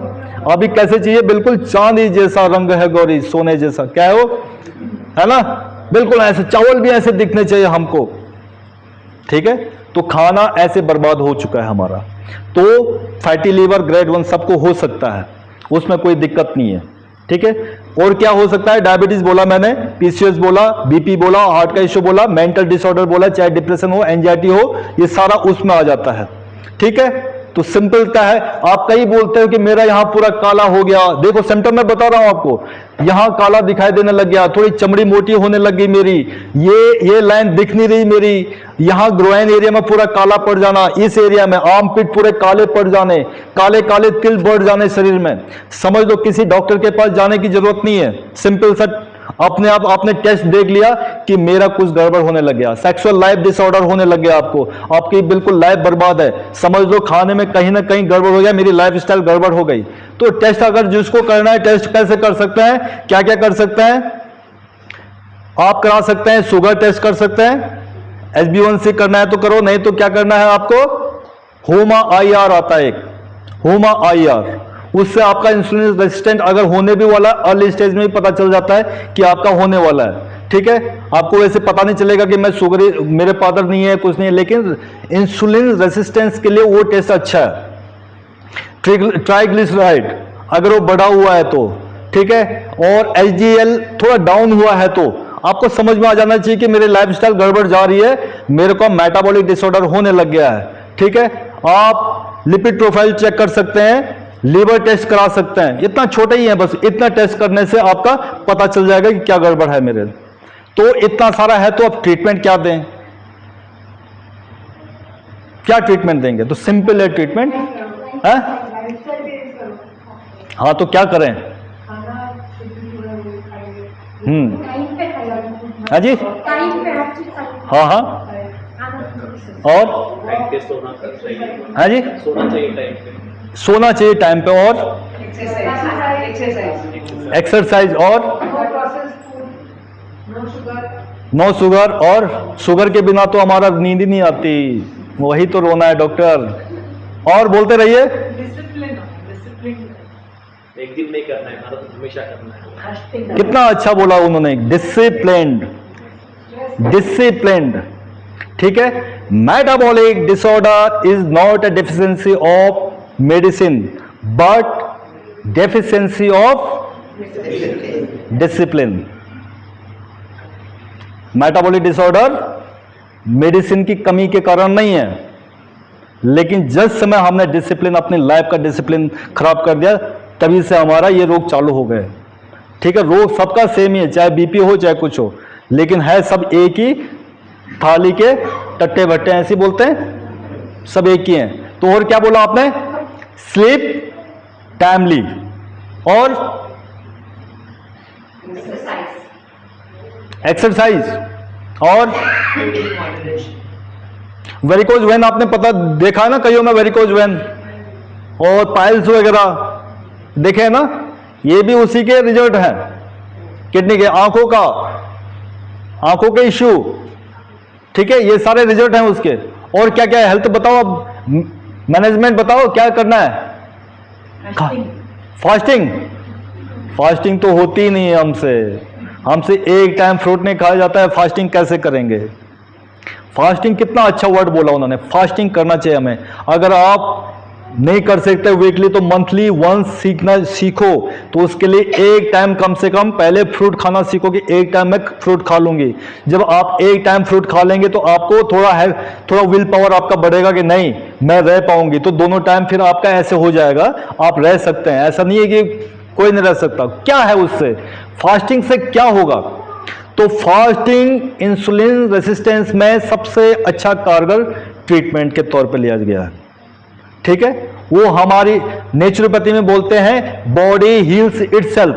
अभी कैसे चाहिए, बिल्कुल चांदी जैसा रंग है गौरी, सोने जैसा, क्या है वो, है ना, बिल्कुल ऐसे। चावल भी ऐसे दिखने चाहिए हमको, ठीक है। तो खाना ऐसे बर्बाद हो चुका है हमारा। तो फैटी लीवर ग्रेड 1 सबको हो सकता है, उसमें कोई दिक्कत नहीं है, ठीक है। और क्या हो सकता है, डायबिटीज बोला मैंने, पीसीओएस बोला, बीपी बोला, हार्ट का इश्यू बोला, मेंटल डिसऑर्डर बोला, चाहे डिप्रेशन हो, एंजाइटी हो, ये सारा उसमें आ जाता है, ठीक है। तो सिंपल क्या है, आप कई बोलते हो कि मेरा यहां पूरा काला हो गया, देखो सिम्टम मैं बता रहा हूं आपको, यहां काला दिखाई देने लग गया, थोड़ी चमड़ी मोटी होने लग गई मेरी, ये लाइन दिख नहीं रही मेरी, यहां ग्रोइन एरिया में पूरा काला पड़ जाना, इस एरिया में आर्म पिट पूरे काले पड़ जाने, काले काले तिल बढ़ जाने शरीर में, समझ लो किसी डॉक्टर के पास जाने की जरूरत नहीं है। सिंपल सा अपने आप आपने टेस्ट देख लिया कि मेरा कुछ गड़बड़ होने लग गया, सेक्सुअल लाइफ डिसऑर्डर होने लग गया, आपको आपकी बिल्कुल लाइफ बर्बाद है, समझ लो खाने में कहीं ना कहीं गड़बड़ हो गया, मेरी लाइफ स्टाइल गड़बड़ हो गई। तो टेस्ट अगर जिसको करना है, टेस्ट कैसे कर सकते हैं, क्या क्या कर सकते हैं आप, करा सकते हैं शुगर टेस्ट कर सकते हैं, HbA1c करना है तो करो, नहीं तो क्या करना है आपको, होमा IR आता है एक, होमा IR, उससे आपका इंसुलिन रेजिस्टेंट अगर होने भी वाला अर्ली स्टेज में ही पता चल जाता है कि आपका होने वाला है। ठीक है, आपको वैसे पता नहीं चलेगा कि मैं शुगर मेरे पादर नहीं है, कुछ नहीं है, लेकिन इंसुलिन रेजिस्टेंस के लिए वो टेस्ट अच्छा है। ट्राइग्लिसराइड अगर वो बढ़ा हुआ है तो, ठीक है, और HDL थोड़ा डाउन हुआ है तो आपको समझ में आ जाना चाहिए कि मेरी लाइफस्टाइल गड़बड़ जा रही है, मेरे को मेटाबॉलिक डिसऑर्डर होने लग गया है। ठीक है, आप लिपिड प्रोफाइल चेक कर सकते हैं, लीवर टेस्ट करा सकते हैं, इतना छोटा ही है, बस इतना टेस्ट करने से आपका पता चल जाएगा कि क्या गड़बड़ है मेरे। तो इतना सारा है तो अब ट्रीटमेंट क्या दें, क्या ट्रीटमेंट देंगे, तो सिंपल है ट्रीटमेंट है। हाँ तो क्या करें, हाँ जी, हाँ हाँ, और टाइम पे सोना चाहिए, हाँ जी, सोना चाहिए टाइम पे, सोना चाहिए टाइम पे, और एक्सरसाइज, और नो शुगर, और शुगर के बिना तो हमारा नींद ही नहीं आती, वही तो रोना है डॉक्टर, और बोलते रहिए। एक दिन नहीं करना है, हमेशा करना है। कितना अच्छा बोला उन्होंने, डिसिप्लिन्ड, डिसिप्लिन्ड। ठीक है, metabolic disorder is not a deficiency of medicine but deficiency of discipline. Metabolic disorder medicine की कमी के कारण नहीं है, लेकिन जिस समय हमने डिसिप्लिन, अपनी लाइफ का डिसिप्लिन खराब कर दिया, तभी से हमारा ये रोग चालू हो गए। ठीक है, रोग सबका सेम ही है, चाहे बीपी हो चाहे कुछ हो, लेकिन है सब एक ही थाली के टट्टे भट्टे, ऐसे बोलते हैं, सब एक ही हैं। तो और क्या बोला आपने, स्लीप टाइमली, और एक्सरसाइज, और वेरिकोज वेन आपने पता देखा ना, कईयों में वेरिकोज वेन और पाइल्स वगैरह देखे हैं ना, ये भी उसी के रिजल्ट हैं, किडनी के, आंखों के इश्यू। ठीक है, ये सारे रिजल्ट हैं उसके। और क्या क्या है, हेल्थ बताओ, अब मैनेजमेंट बताओ क्या करना है। फास्टिंग, फास्टिंग तो होती ही नहीं है हमसे एक टाइम फ्रूट नहीं खाया जाता है, फास्टिंग कैसे करेंगे। फास्टिंग, कितना अच्छा वर्ड बोला उन्होंने, फास्टिंग करना चाहिए हमें। अगर आप नहीं कर सकते वीकली तो मंथली वंस सीखो, तो उसके लिए एक टाइम कम से कम पहले फ्रूट खाना सीखो कि एक टाइम मैं फ्रूट खा लूंगी। जब आप एक टाइम फ्रूट खा लेंगे तो आपको थोड़ा विल पावर आपका बढ़ेगा कि नहीं मैं रह पाऊंगी, तो दोनों टाइम फिर आपका ऐसे हो जाएगा, आप रह सकते हैं। ऐसा नहीं है कि कोई नहीं रह सकता। क्या है उससे, फास्टिंग से क्या होगा, तो फास्टिंग इंसुलिन रेसिस्टेंस में सबसे अच्छा कारगर ट्रीटमेंट के तौर पर लिया गया है। ठीक है, वो हमारी नेचुरोपैथी में बोलते हैं बॉडी हील्स इटसेल्फ।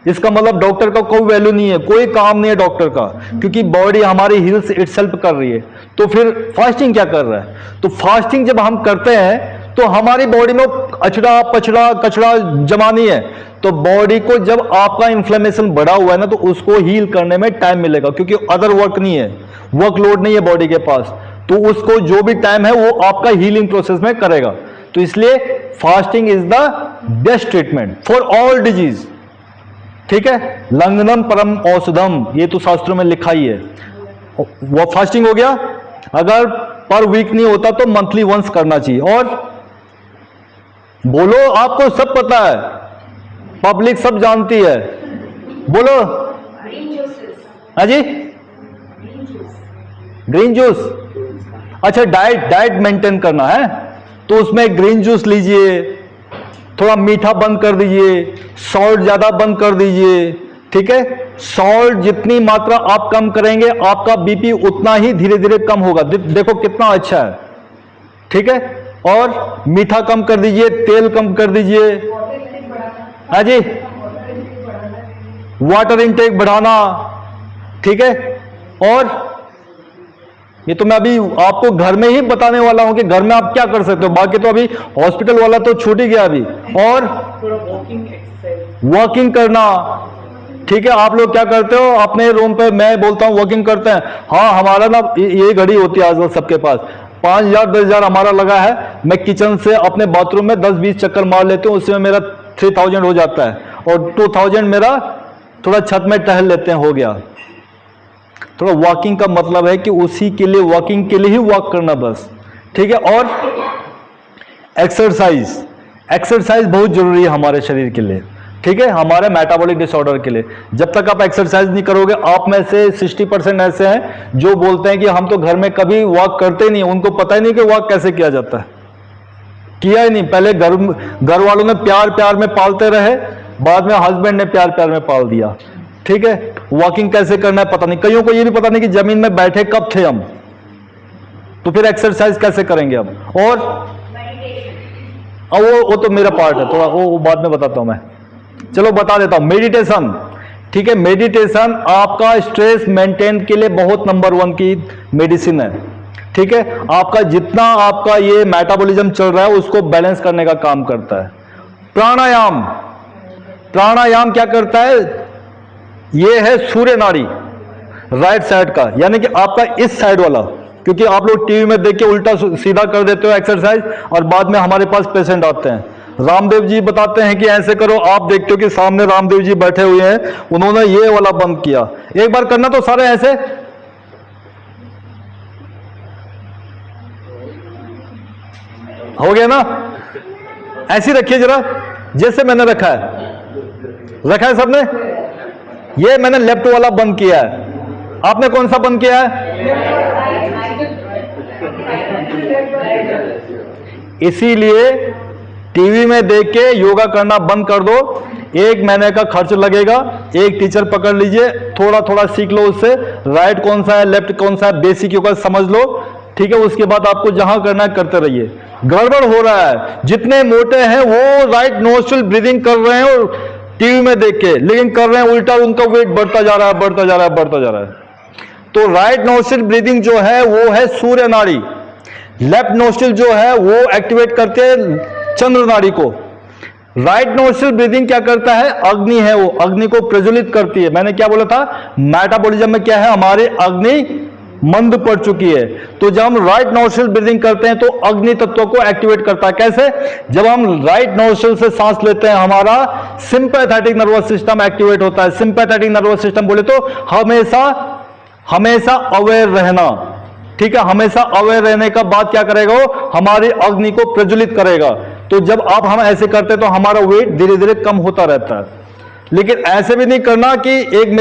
इसका मतलब डॉक्टर का कोई वैल्यू नहीं है, कोई काम नहीं है डॉक्टर का, क्योंकि बॉडी हमारी हील्स इटसेल्फ कर रही है। तो फिर फास्टिंग क्या कर रहा है, तो फास्टिंग जब हम करते हैं तो हमारी बॉडी में अचड़ा पचड़ा कचड़ा जमा नहीं है, तो बॉडी को जब आपका इन्फ्लेमेशन बढ़ा हुआ है ना, तो उसको हील करने में टाइम मिलेगा, क्योंकि अदर वर्क नहीं है, वर्कलोड नहीं है बॉडी के पास, तो उसको जो भी टाइम है वो आपका हीलिंग प्रोसेस में करेगा। तो इसलिए fasting is the best treatment for all disease. ठीक है, लंघनम परम औषधम, ये तो शास्त्रों में लिखा ही है। वो फास्टिंग हो गया, अगर पर वीक नहीं होता तो मंथली वंस करना चाहिए। और बोलो, आपको सब पता है, पब्लिक सब जानती है, बोलो। हाँ जी, ग्रीन जूस, अच्छा डाइट मेंटेन करना है तो उसमें ग्रीन जूस लीजिए, थोड़ा मीठा बंद कर दीजिए, सॉल्ट ज्यादा बंद कर दीजिए। ठीक है, सॉल्ट जितनी मात्रा आप कम करेंगे आपका बीपी उतना ही धीरे धीरे कम होगा। देखो कितना अच्छा है। ठीक है, और मीठा कम कर दीजिए, तेल कम कर दीजिए। हाँ जी, वाटर इनटेक बढ़ाना, ठीक है। और ये तो मैं अभी आपको घर में ही बताने वाला हूं कि घर में आप क्या कर सकते हो, बाकी तो अभी हॉस्पिटल वाला तो छूट ही गया अभी। और थोड़ा वॉकिंग एक्सरसाइज, वॉकिंग करना, ठीक है। आप लोग क्या करते हो अपने रूम पे, मैं बोलता हूं वॉकिंग करते हैं। हाँ, हमारा ना ये घड़ी होती है आजकल सबके पास, 5,000 10,000 हमारा लगा है। मैं किचन से अपने बाथरूम में 10-20 चक्कर मार लेते हूँ, उसमें मेरा 3,000 हो जाता है, और 2,000 मेरा थोड़ा छत में टहल लेते हैं, हो गया। थोड़ा वॉकिंग का मतलब है कि उसी के लिए, वॉकिंग के लिए ही वॉक करना बस, ठीक है। और एक्सरसाइज, एक्सरसाइज बहुत जरूरी है हमारे शरीर के लिए, ठीक है, हमारे मेटाबॉलिक डिसऑर्डर के लिए। जब तक आप एक्सरसाइज नहीं करोगे, आप में से 60% ऐसे हैं जो बोलते हैं कि हम तो घर में कभी वॉक करते नहीं, उनको पता ही नहीं कि वॉक कैसे किया जाता है, किया ही नहीं। पहले घर वालों ने प्यार प्यार में पालते रहे, बाद में हस्बैंड ने प्यार प्यार में पाल दिया, ठीक है। वॉकिंग कैसे करना है पता नहीं, कईयों को ये भी पता नहीं कि जमीन में बैठे कब थे हम, तो फिर एक्सरसाइज कैसे करेंगे अब। और वो तो मेरा पार्ट है, थोड़ा वो बाद में बताता हूं मैं, चलो बता देता हूं। मेडिटेशन, ठीक है। मेडिटेशन आपका स्ट्रेस मेंटेन के लिए बहुत नंबर 1 की मेडिसिन है, ठीक है। आपका जितना आपका ये मेटाबॉलिज्म चल रहा है उसको बैलेंस करने का काम करता है। प्राणायाम, प्राणायाम क्या करता है, ये है सूर्य नाड़ी राइट साइड का, यानी कि आपका इस साइड वाला, क्योंकि आप लोग टीवी में देख के उल्टा सीधा कर देते हो एक्सरसाइज, और बाद में हमारे पास पेशेंट आते हैं, रामदेव जी बताते हैं कि ऐसे करो, आप देखते हो कि सामने रामदेव जी बैठे हुए हैं, उन्होंने ये वाला बंद किया। एक बार करना तो सारे ऐसे, हो गया ना। ऐसी रखिए जरा, जैसे मैंने रखा है, रखा है सबने। ये मैंने लेफ्ट वाला बंद किया है, आपने कौन सा बंद किया है। इसीलिए टीवी में देख के योगा करना बंद कर दो। 1 महीने का खर्च लगेगा, एक टीचर पकड़ लीजिए, थोड़ा थोड़ा सीख लो उससे, राइट कौन सा है लेफ्ट कौन सा है, बेसिक योगा समझ लो, ठीक है। उसके बाद आपको जहां करना है करते रहिए। गड़बड़ हो रहा है, जितने मोटे हैं वो राइट नोस्ट्रिल ब्रीदिंग कर रहे हैं और टीवी में देख के, लेकिन कर रहे हैं उल्टा, उनका वेट बढ़ता जा रहा है, बढ़ता जा रहा है, बढ़ता जा रहा है। तो राइट नोस्ट्रिल ब्रीदिंग जो है वो है सूर्य नाड़ी, लेफ्ट नोस्ट्रिल जो है वो एक्टिवेट करते हैं चंद्र नाड़ी को। राइट नोस्ट्रिल ब्रीदिंग क्या करता है, अग्नि है वो, अग्नि को प्रज्वलित करती है। मैंने क्या बोला था, मेटाबॉलिज्म में क्या है, हमारी अग्नि मंद पड़ चुकी है, तो जब हम राइट नोस्ट्रिल ब्रीदिंग करते हैं तो अग्नि तत्व को एक्टिवेट करता है। कैसे, जब हम राइट नोस्ट्रिल से सांस लेते हैं हमारा सिंपैथेटिक नर्वस सिस्टम एक्टिवेट होता है। सिंपैथेटिक नर्वस सिस्टम बोले तो हमेशा हमेशा अवेयर रहना, ठीक है। हमेशा अवेयर रहने का बाद क्या करेगा, वो हमारी अग्नि को प्रज्वलित करेगा। तो जब आप हम ऐसे करते हैं तो हमारा वेट धीरे धीरे कम होता रहता है। लेकिन ऐसे भी नहीं करना कि एक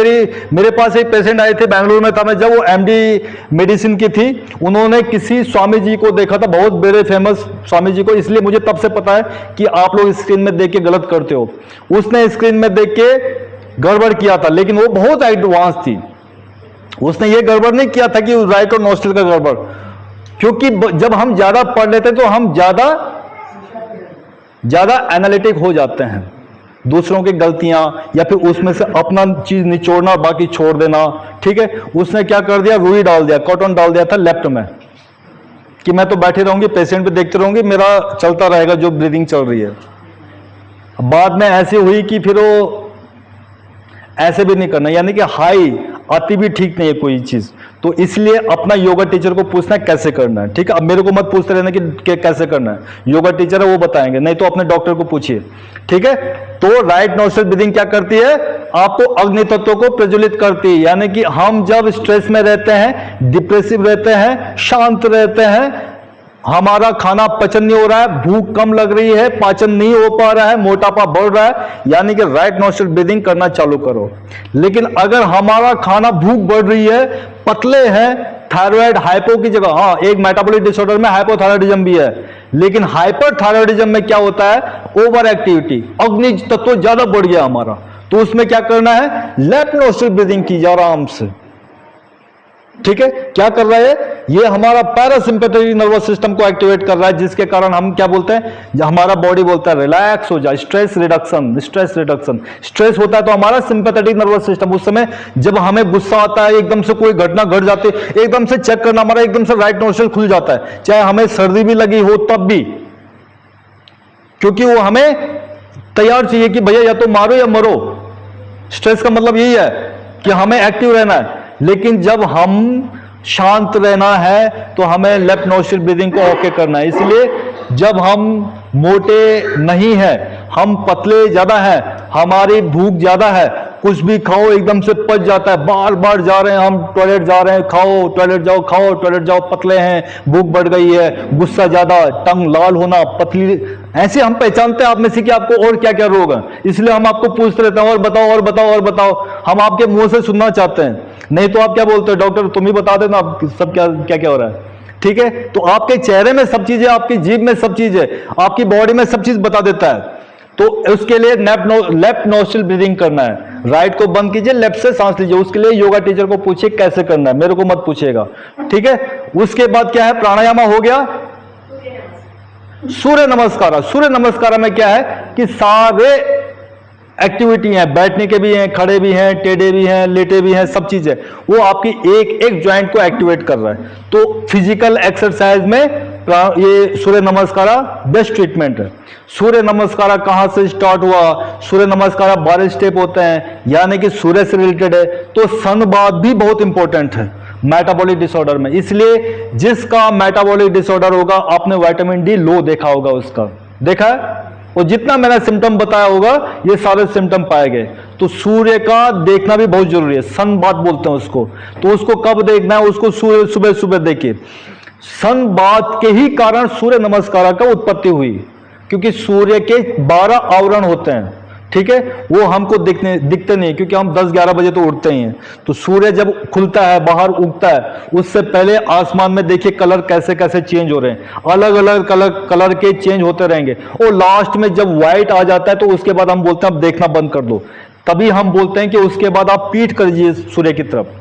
मेरे पास एक पेशेंट आए थे, बेंगलुरु में था मैं जब, वो एमडी मेडिसिन की थी, उन्होंने किसी स्वामी जी को देखा था, बहुत बड़े फेमस स्वामी जी को, इसलिए मुझे तब से पता है कि आप लोग स्क्रीन में देख के गलत करते हो। उसने स्क्रीन में देख के गड़बड़ किया था, लेकिन वो बहुत एडवांस थी, उसने ये गड़बड़ नहीं किया था कि राइट और नोस्ट्रिल का गड़बड़, क्योंकि जब हम ज्यादा पढ़ लेते हैं तो हम ज्यादा एनालिटिक हो जाते हैं, दूसरों की गलतियां या फिर उसमें से अपना चीज निचोड़ना बाकी छोड़ देना, ठीक है। उसने क्या कर दिया, रुई डाल दिया, कॉटन डाल दिया था लेफ्ट में, कि मैं तो बैठे रहूंगी, पेशेंट पे देखते रहूंगी, मेरा चलता रहेगा जो ब्रीदिंग चल रही है। बाद में ऐसी हुई कि फिर वो ऐसे भी नहीं करना, यानी कि हाई अति भी ठीक नहीं है कोई चीज, तो इसलिए अपना योगा टीचर को पूछना है कैसे करना है, ठीक है। अब मेरे को मत पूछते रहना कि कैसे करना है, योगा टीचर है वो बताएंगे, नहीं तो अपने डॉक्टर को पूछिए, ठीक है। तो राइट नोस्ट्रिल ब्रीदिंग क्या करती है, आपको अग्नि तत्व को प्रज्वलित करती है, यानी कि हम जब स्ट्रेस में रहते हैं, डिप्रेसिव रहते हैं, शांत रहते हैं, हमारा खाना पचन नहीं हो रहा है, भूख कम लग रही है, पाचन नहीं हो पा रहा है, मोटापा बढ़ रहा है, यानी कि राइट नोस्ट्रिल ब्रीदिंग करना चालू करो। लेकिन अगर हमारा खाना भूख बढ़ रही है, पतले हैं, थायराइड हाइपो की जगह, हाँ एक मेटाबॉलिक डिसऑर्डर में हाइपोथायराइडिज्म भी है, लेकिन हाइपरथायराइडिज्म में क्या होता है, ओवर एक्टिविटी, अग्नि तत्व ज्यादा बढ़ गया हमारा, तो उसमें क्या करना है, लेफ्ट नोस्ट्रिल ब्रीदिंग कीजिए आराम से, ठीक है, क्या कर रहा है, ये हमारा पैरासिम्पैथेटिक नर्वस सिस्टम को एक्टिवेट कर रहा है, जिसके कारण हम क्या बोलते हैं, हमारा बॉडी बोलता है रिलैक्स हो जा, stress reduction, stress reduction. Stress होता है तो हमारा सिंपैथेटिक नर्वस सिस्टम, उस समय जब हमें गुस्सा आता है, एकदम से कोई घटना घट जाती है, एकदम से चेक करना, हमारा एकदम से राइट नोस्ट्रल खुल जाता है, चाहे हमें सर्दी भी लगी हो तब भी, क्योंकि वो हमें तैयार चाहिए कि भैया या तो मारो या मरो। स्ट्रेस का मतलब यही है कि हमें एक्टिव रहना है, लेकिन जब हम शांत रहना है तो हमें लेफ्ट नोस्ट्रल ब्रीदिंग को ओके करना है। इसलिए जब हम मोटे नहीं हैं, हम पतले ज्यादा हैं, हमारी भूख ज्यादा है, कुछ भी खाओ एकदम से पच जाता है, बार बार जा रहे हैं हम टॉयलेट, जा रहे हैं, खाओ टॉयलेट जाओ, खाओ टॉयलेट जाओ, पतले हैं, भूख बढ़ गई है, गुस्सा ज्यादा, टंग लाल होना, पतली, ऐसे हम पहचानते हैं आप में से कि आपको और क्या क्या रोग है। इसलिए हम आपको पूछते रहते हैं और बताओ और बताओ और बताओ, हम आपके मुंह से सुनना चाहते हैं। नहीं तो आप क्या बोलते हो, डॉक्टर तुम ही बता देना सब क्या क्या क्या हो रहा है। ठीक है, तो आपके चेहरे में सब चीजें, आपकी जीभ में सब चीजें, आपकी बॉडी में सब चीज बता देता है। तो उसके लिए लेफ्ट नोस्ट्रल ब्रीदिंग करना है, राइट को बंद कीजिए, लेफ्ट से सांस लीजिए। उसके लिए योगा टीचर को पूछिए कैसे करना है, मेरे को मत पूछिएगा। ठीक है, उसके बाद क्या है, प्राणायाम हो गया, सूर्य नमस्कार। सूर्य नमस्कार में क्या है कि सारे एक्टिविटी हैं, बैठने के भी हैं, खड़े भी हैं, टेढ़े भी हैं, लेटे भी हैं, सब चीजें, वो आपकी एक एक ज्वाइंट को एक्टिवेट कर रहा है। तो फिजिकल एक्सरसाइज में ये सूर्य नमस्कार बेस्ट ट्रीटमेंट है। सूर्य नमस्कार कहां से स्टार्ट हुआ, सूर्य नमस्कार 12 स्टेप होते हैं, यानी कि सूर्य से रिलेटेड है। तो सन बाथ भी बहुत इंपॉर्टेंट है मेटाबॉलिक डिसऑर्डर में। इसलिए जिसका मेटाबॉलिक डिसऑर्डर होगा, आपने विटामिन डी लो देखा होगा, उसका देखा है, और जितना मैंने सिम्टम बताया होगा ये सारे सिम्टम पाए गए। तो सूर्य का देखना भी बहुत जरूरी है, सन बाथ बोलते हैं उसको। तो उसको कब देखना है, उसको सूर्य सुबह सुबह देखिए। सन बाथ के ही कारण सूर्य नमस्कार का उत्पत्ति हुई, क्योंकि सूर्य के 12 आवरण होते हैं। ठीक है, वो हमको दिखते नहीं, क्योंकि हम 10-11 बजे तो उठते ही हैं। तो सूर्य जब खुलता है, बाहर उगता है, उससे पहले आसमान में देखिए कलर कैसे कैसे चेंज हो रहे हैं, अलग अलग कलर के चेंज होते रहेंगे। और लास्ट में जब व्हाइट आ जाता है तो उसके बाद हम बोलते हैं अब देखना बंद कर दो। तभी हम बोलते हैं कि उसके बाद आप पीठ करिए सूर्य की तरफ,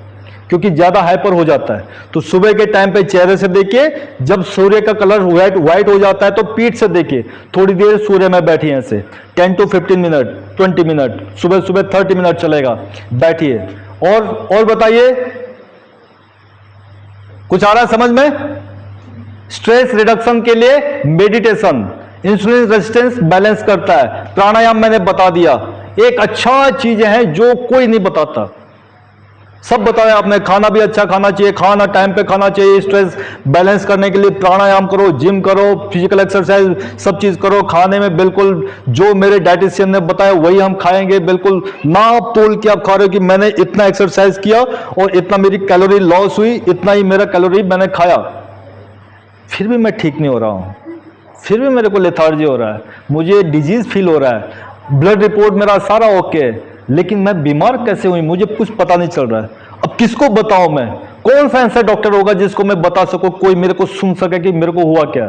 क्योंकि ज्यादा हाइपर हो जाता है। तो सुबह के टाइम पे चेहरे से देखिए, जब सूर्य का कलर व्हाइट हो जाता है तो पीठ से देखिए। थोड़ी देर सूर्य में बैठिए, ऐसे 10 to 15 मिनट, 20 मिनट, सुबह सुबह 30 मिनट चलेगा, बैठिए। और बताइए, कुछ आ रहा है समझ में? स्ट्रेस रिडक्शन के लिए मेडिटेशन इंसुलिन रेजिस्टेंस बैलेंस करता है। प्राणायाम मैंने बता दिया, एक अच्छा चीज है जो कोई नहीं बताता, सब बताया आपने। खाना भी अच्छा खाना चाहिए, खाना टाइम पे खाना चाहिए, स्ट्रेस बैलेंस करने के लिए प्राणायाम करो, जिम करो, फिजिकल एक्सरसाइज, सब चीज करो। खाने में बिल्कुल जो मेरे डाइटिशियन ने बताया वही हम खाएंगे, बिल्कुल नाप तोल के आप खा रहे हो कि मैंने इतना एक्सरसाइज किया और इतना मेरी कैलोरी लॉस हुई, इतना ही मेरा कैलोरी मैंने खाया, फिर भी मैं ठीक नहीं हो रहा हूं, फिर भी मेरे को लेथार्जी हो रहा है, मुझे डिजीज फील हो रहा है, ब्लड रिपोर्ट मेरा सारा ओके है, लेकिन मैं बीमार कैसे हुई मुझे कुछ पता नहीं चल रहा है। अब किसको बताऊं मैं? कौन सा ऐसा डॉक्टर होगा जिसको मैं बता सकूं, कोई मेरे को सुन सके कि मेरे को हुआ क्या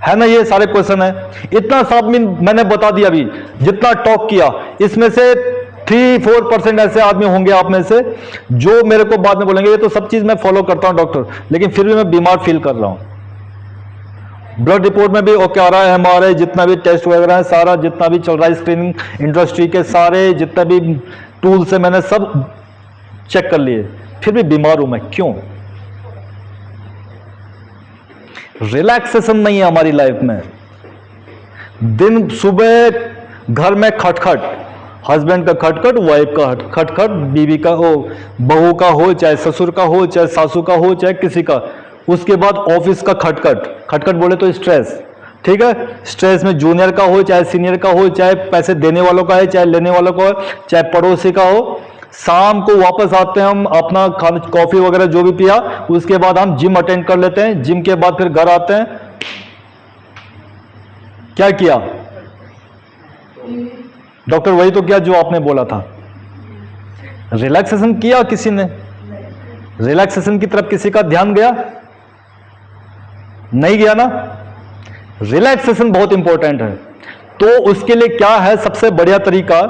है ना? ये सारे क्वेश्चन है। इतना सब मैंने बता दिया, अभी जितना टॉक किया, इसमें से 3-4% ऐसे आदमी होंगे आप में से जो मेरे को बाद में बोलेंगे ये तो सब चीज मैं फॉलो करता हूं डॉक्टर, लेकिन फिर भी मैं बीमार फील कर रहा हूं। ब्लड रिपोर्ट में भी ओके आ रहा है, हमारे जितना भी टेस्ट वगैरह है, सारा जितना भी चल रहा है, स्क्रीनिंग इंडस्ट्री के सारे जितना भी टूल्स है मैंने सब चेक कर लिए, फिर भी बीमार हूं मैं। क्यों? रिलैक्सेशन नहीं है हमारी लाइफ में। दिन सुबह घर में खटखट, हस्बैंड का खटखट, वाइफ का खटखट, बीवी का हो, बहू का हो, चाहे ससुर का हो, चाहे सासू का हो, चाहे किसी का। उसके बाद ऑफिस का खटखट, खटखट बोले तो स्ट्रेस, ठीक है। स्ट्रेस में जूनियर का हो, चाहे सीनियर का हो, चाहे पैसे देने वालों का है, चाहे लेने वालों का हो, चाहे पड़ोसी का हो। शाम को वापस आते हैं हम, अपना खाना कॉफी वगैरह जो भी पिया, उसके बाद हम जिम अटेंड कर लेते हैं। जिम के बाद फिर घर आते हैं, क्या किया डॉक्टर? वही तो किया जो आपने बोला था। रिलैक्सेशन किया किसी ने? रिलैक्सेशन की तरफ किसी का ध्यान गया? नहीं गया ना। रिलैक्सेशन बहुत इंपॉर्टेंट है। तो उसके लिए क्या है सबसे बढ़िया तरीका?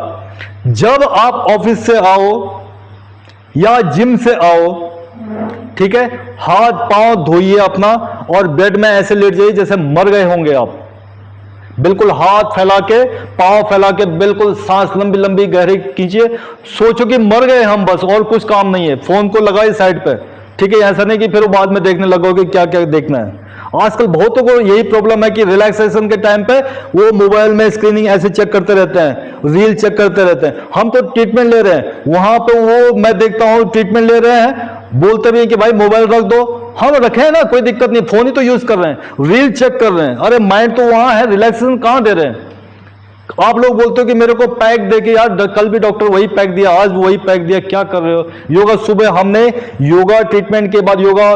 जब आप ऑफिस से आओ, या जिम से आओ, ठीक है, हाथ पांव धोइए अपना और बेड में ऐसे लेट जाइए जैसे मर गए होंगे आप। बिल्कुल हाथ फैला के, पांव फैला के, बिल्कुल सांस लंबी लंबी गहरी कीजिए, सोचो कि मर गए हम बस, और कुछ काम नहीं है। फोन को लगाइए साइड पे, ठीक है, ऐसा नहीं कि फिर बाद में देखने लगोगे क्या क्या देखना है। आजकल बहुतों को यही प्रॉब्लम है कि रिलैक्सेशन के टाइम पे वो मोबाइल में स्क्रीनिंग ऐसे चेक करते रहते हैं, रील चेक करते रहते हैं। हम तो ट्रीटमेंट ले रहे हैं, वहां पे वो मैं देखता हूं ट्रीटमेंट ले रहे हैं, बोलते भी हैं कि भाई मोबाइल रख दो। हम रखे ना, कोई दिक्कत नहीं, फोन ही तो यूज कर रहे हैं, रील चेक कर रहे हैं। अरे माइंड तो वहां है, रिलैक्सेशन कहां दे रहे हैं। आप लोग बोलते हो कि मेरे को पैक दे के, यार कल भी डॉक्टर वही पैक दिया, आज वही पैक दिया, क्या कर रहे हो। योगा सुबह हमने योगा ट्रीटमेंट के बाद, योगा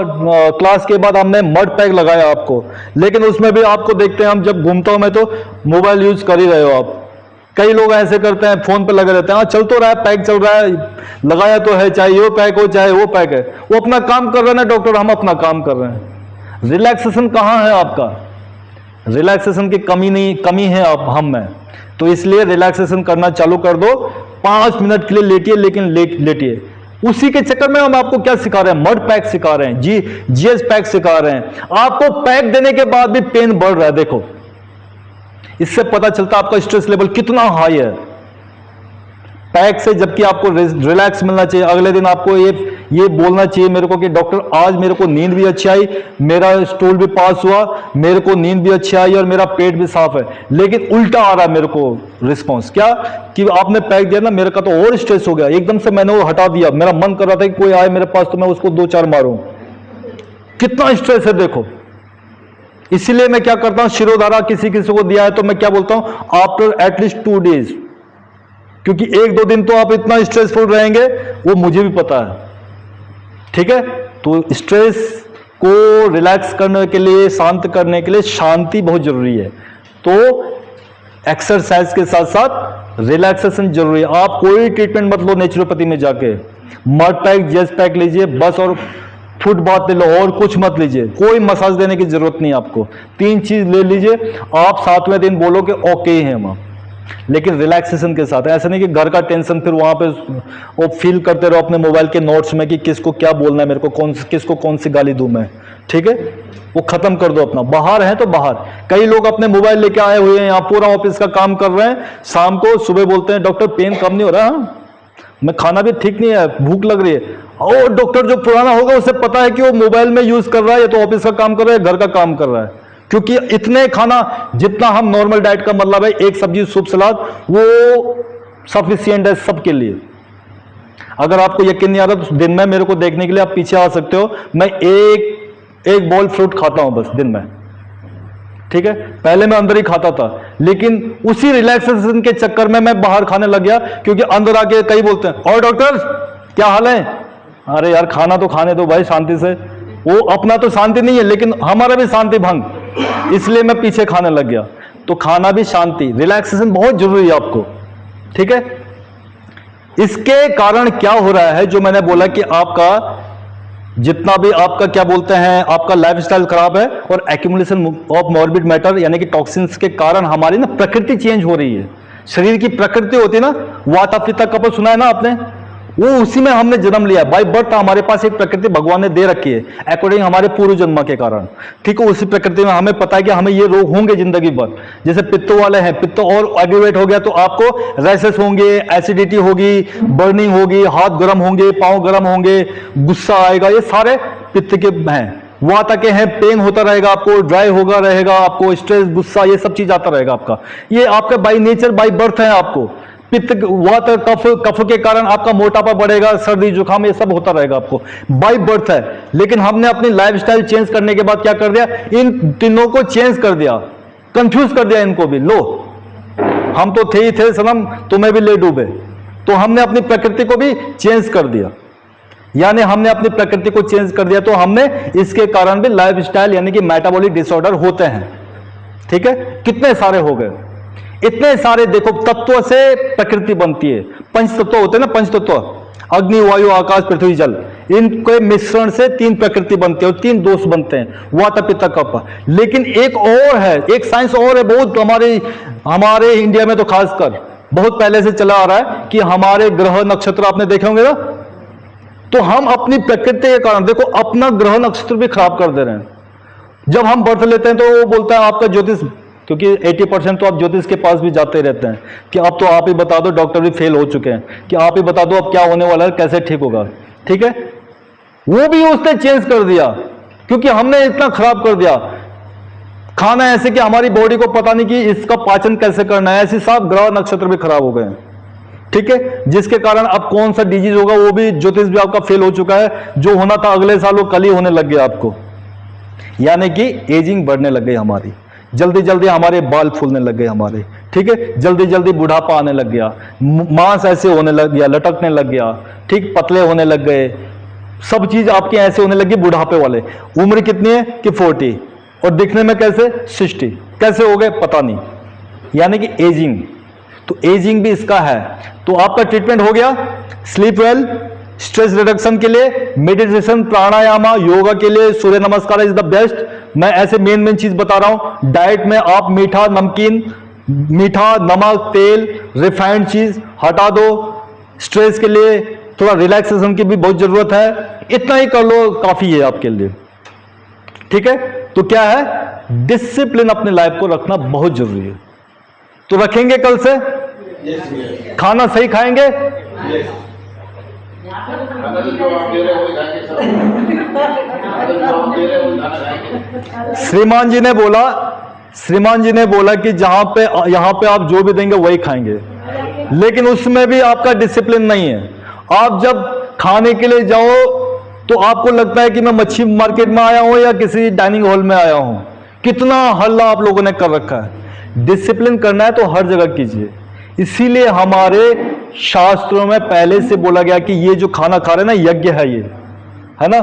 क्लास के बाद हमने मड पैक लगाया आपको, लेकिन उसमें भी आपको देखते हैं, हम जब घूमता हूं मैं तो मोबाइल यूज कर ही रहे हो आप। कई लोग ऐसे करते हैं, फोन पे लगे रहते हैं, हाँ चल तो रहा है, पैक चल रहा है, लगाया तो है, चाहे ये पैक हो चाहे वो पैक है। वो अपना काम कर रहे हैं ना डॉक्टर, हम अपना काम कर रहे हैं। रिलैक्सेशन कहां है आपका, रिलैक्सेशन की कमी है आप हम में। तो इसलिए रिलैक्सेशन करना चालू कर दो, 5 मिनट के लिए लेटिए, लेकिन लेटिए। उसी के चक्कर में हम आपको क्या सिखा रहे हैं, मड पैक सिखा रहे हैं, जीएस पैक सिखा रहे हैं। आपको पैक देने के बाद भी पेन बढ़ रहा है, देखो इससे पता चलता है आपका स्ट्रेस लेवल कितना हाई है पैक से। जबकि आपको रिलैक्स मिलना चाहिए। अगले दिन आपको ये बोलना चाहिए मेरे को कि डॉक्टर आज मेरे को नींद भी अच्छी आई, मेरा स्टूल भी पास हुआ, मेरे को नींद भी अच्छी आई और मेरा पेट भी साफ है। लेकिन उल्टा आ रहा है मेरे को रिस्पॉन्स, क्या कि आपने पैक दिया ना, मेरे का तो और स्ट्रेस हो गया, एकदम से मैंने वो हटा दिया। मेरा मन कर रहा था कि कोई आए मेरे पास तो मैं उसको 2-4 मारूं। कितना स्ट्रेस है देखो। इसीलिए मैं क्या करता हूं, शिरोधारा किसी को दिया है तो मैं क्या बोलता हूं, आफ्टर एटलीस्ट 2 डेज, क्योंकि 1-2 दिन तो आप इतना स्ट्रेसफुल रहेंगे, वो मुझे भी पता है, ठीक है। तो स्ट्रेस को रिलैक्स करने के लिए, शांत करने के लिए शांति बहुत जरूरी है। तो एक्सरसाइज के साथ साथ रिलैक्सेशन जरूरी है। आप कोई ट्रीटमेंट मत लो नेचुरोपैथी में जाके, मड पैक, जेस पैक लीजिए बस, और फुट बाथ ले लो, और कुछ मत लीजिए। कोई मसाज देने की जरूरत नहीं आपको, 3 चीज ले लीजिए। आप 7वें दिन बोलोगे ओके हैं हम, लेकिन रिलैक्सेशन के साथ। ऐसा नहीं कि घर का टेंशन फिर वहां पे वो फील करते रहो अपने मोबाइल के नोट्स में कि किसको क्या बोलना है, मेरे को किसको कौन सी गाली दूं मैं, ठीक है। वो खत्म कर दो अपना। बाहर है तो बाहर, कई लोग अपने मोबाइल लेके आए हुए हैं, यहाँ पूरा ऑफिस का काम कर रहे हैं, शाम को सुबह बोलते हैं डॉक्टर पेन कम नहीं हो रहा, मैं खाना भी ठीक नहीं है, भूख लग रही है। और डॉक्टर जो पुराना होगा उसे पता है कि वो मोबाइल में यूज कर रहा है, या तो ऑफिस का काम कर रहा है, घर का काम कर रहा है। क्योंकि इतने खाना जितना हम नॉर्मल डाइट का मतलब है, एक सब्जी सूप सलाद, वो सफिशिएंट है सबके लिए। अगर आपको यकीन नहीं आ रहा तो दिन में मेरे को देखने के लिए आप पीछे आ सकते हो, मैं एक बॉल फ्रूट खाता हूं बस दिन में, ठीक है। पहले मैं अंदर ही खाता था, लेकिन उसी रिलैक्सेशन के चक्कर में मैं बाहर खाने लग गया, क्योंकि अंदर आके कई बोलते हैं और डॉक्टर क्या हाल है, अरे यार खाना तो खाने दो भाई शांति से। वो अपना तो शांति नहीं है, लेकिन हमारा भी शांति भंग, इसलिए मैं पीछे खाने लग गया। तो खाना भी शांति, रिलैक्सेशन बहुत जरूरी है आपको, ठीक है। इसके कारण क्या हो रहा है, जो मैंने बोला कि आपका जितना भी आपका क्या बोलते हैं, आपका लाइफस्टाइल खराब है, और एक्यूमुलेशन ऑफ मॉर्बिड मैटर यानी कि टॉक्सिन्स के कारण हमारी ना प्रकृति चेंज हो रही है। शरीर की प्रकृति होती है ना, वाता पित्त कफ सुना है ना आपने, वो उसी में हमने जन्म लिया। बाय बर्थ हमारे पास एक प्रकृति भगवान ने दे रखी है, अकॉर्डिंग हमारे पूर्व जन्म के कारण, ठीक है। उसी प्रकृति में हमें पता है कि हमें ये रोग होंगे जिंदगी भर। जैसे पित्त वाले हैं, पित्त और एग्रीवेट हो गया तो आपको रैसेस होंगे, एसिडिटी होगी, बर्निंग होगी, हाथ गर्म होंगे, पांव गर्म होंगे, गुस्सा आएगा, ये सारे पित्त के हैं। वात के हैं, पेन होता रहेगा आपको, ड्राई होगा रहेगा आपको, स्ट्रेस, गुस्सा, ये सब चीज आता रहेगा आपका। ये आपका बाय नेचर, बाय बर्थ है आपको। पित्त, वात, कफ के कारण आपका मोटापा बढ़ेगा, सर्दी जुकाम, ये सब होता रहेगा आपको, बाय बर्थ है। लेकिन हमने अपनी लाइफस्टाइल चेंज करने के बाद क्या कर दिया, इन तीनों को चेंज कर दिया, कंफ्यूज कर दिया इनको भी। लो हम तो थे ही थे सनम, तुम्हें भी ले डूबे। तो हमने अपनी प्रकृति को भी चेंज कर दिया, यानी हमने अपनी प्रकृति को चेंज कर दिया, तो हमने इसके कारण भी लाइफस्टाइल यानी कि मेटाबॉलिक डिसऑर्डर होते हैं, ठीक है। कितने सारे हो गए, इतने सारे। देखो तत्व से प्रकृति बनती है, पंच तत्व होते हैं ना, पंच तत्व, अग्नि, वायु, आकाश, पृथ्वी, जल, इनके मिश्रण से 3 प्रकृति बनती है और 3 दोष बनते हैं, वात पित्त कफ। लेकिन एक और है, एक साइंस और है, बहुत हमारे इंडिया में तो खासकर बहुत पहले से चला आ रहा है कि हमारे ग्रह नक्षत्र आपने देखे होंगे ना, तो हम अपनी प्रकृति के कारण देखो अपना ग्रह नक्षत्र भी खराब कर दे रहे हैं। जब हम बर्थ लेते हैं तो वो बोलता है आपका ज्योतिष, क्योंकि 80% तो आप ज्योतिष के पास भी जाते रहते हैं कि अब तो आप ही बता दो, डॉक्टर भी फेल हो चुके हैं कि आप ही बता दो अब क्या होने वाला है, कैसे ठीक होगा। ठीक है, वो भी उसने चेंज कर दिया क्योंकि हमने इतना खराब कर दिया। खाना ऐसे कि हमारी बॉडी को पता नहीं कि इसका पाचन कैसे करना है, ऐसे सब ग्रह नक्षत्र भी खराब हो गए हैं। ठीक है, जिसके कारण अब कौन सा डिजीज होगा वो भी ज्योतिष भी आपका फेल हो चुका है। जो होना था अगले साल वो कल ही होने लग गया आपको, यानी कि एजिंग बढ़ने लग गई हमारी, जल्दी जल्दी हमारे बाल फूलने लग गए हमारे। ठीक है, जल्दी जल्दी बुढ़ापा आने लग गया, मांस ऐसे होने लग गया, लटकने लग गया, ठीक, पतले होने लग गए, सब चीज आपके ऐसे होने लगी बुढ़ापे वाले। उम्र कितनी है कि 40 और दिखने में कैसे 60, कैसे हो गए पता नहीं, यानी कि एजिंग। तो एजिंग भी इसका है। तो आपका ट्रीटमेंट हो गया स्लीप वेल, स्ट्रेस रिडक्शन के लिए मेडिटेशन, प्राणायाम, योगा के लिए सूर्य नमस्कार इज द बेस्ट। मैं ऐसे मेन चीज बता रहा हूं। डाइट में आप मीठा, नमकीन, मीठा, नमक, तेल, रिफाइंड चीज हटा दो। स्ट्रेस के लिए थोड़ा रिलैक्सेशन की भी बहुत जरूरत है, इतना ही कर लो काफी है आपके लिए। ठीक है, तो क्या है, डिसिप्लिन अपने लाइफ को रखना बहुत जरूरी है। तो रखेंगे कल से? खाना सही खाएंगे? श्रीमान जी ने बोला कि यहां पे आप जो भी देंगे वही खाएंगे, लेकिन उसमें भी आपका डिसिप्लिन नहीं है। आप जब खाने के लिए जाओ तो आपको लगता है कि मैं मच्छी मार्केट में आया हूं या किसी डाइनिंग हॉल में आया हूं। कितना हल्ला आप लोगों ने कर रखा है। डिसिप्लिन करना है तो हर जगह कीजिए। इसीलिए हमारे शास्त्रों में पहले से बोला गया कि ये जो खाना खा रहे हैं ना, यज्ञ है, ये है ना,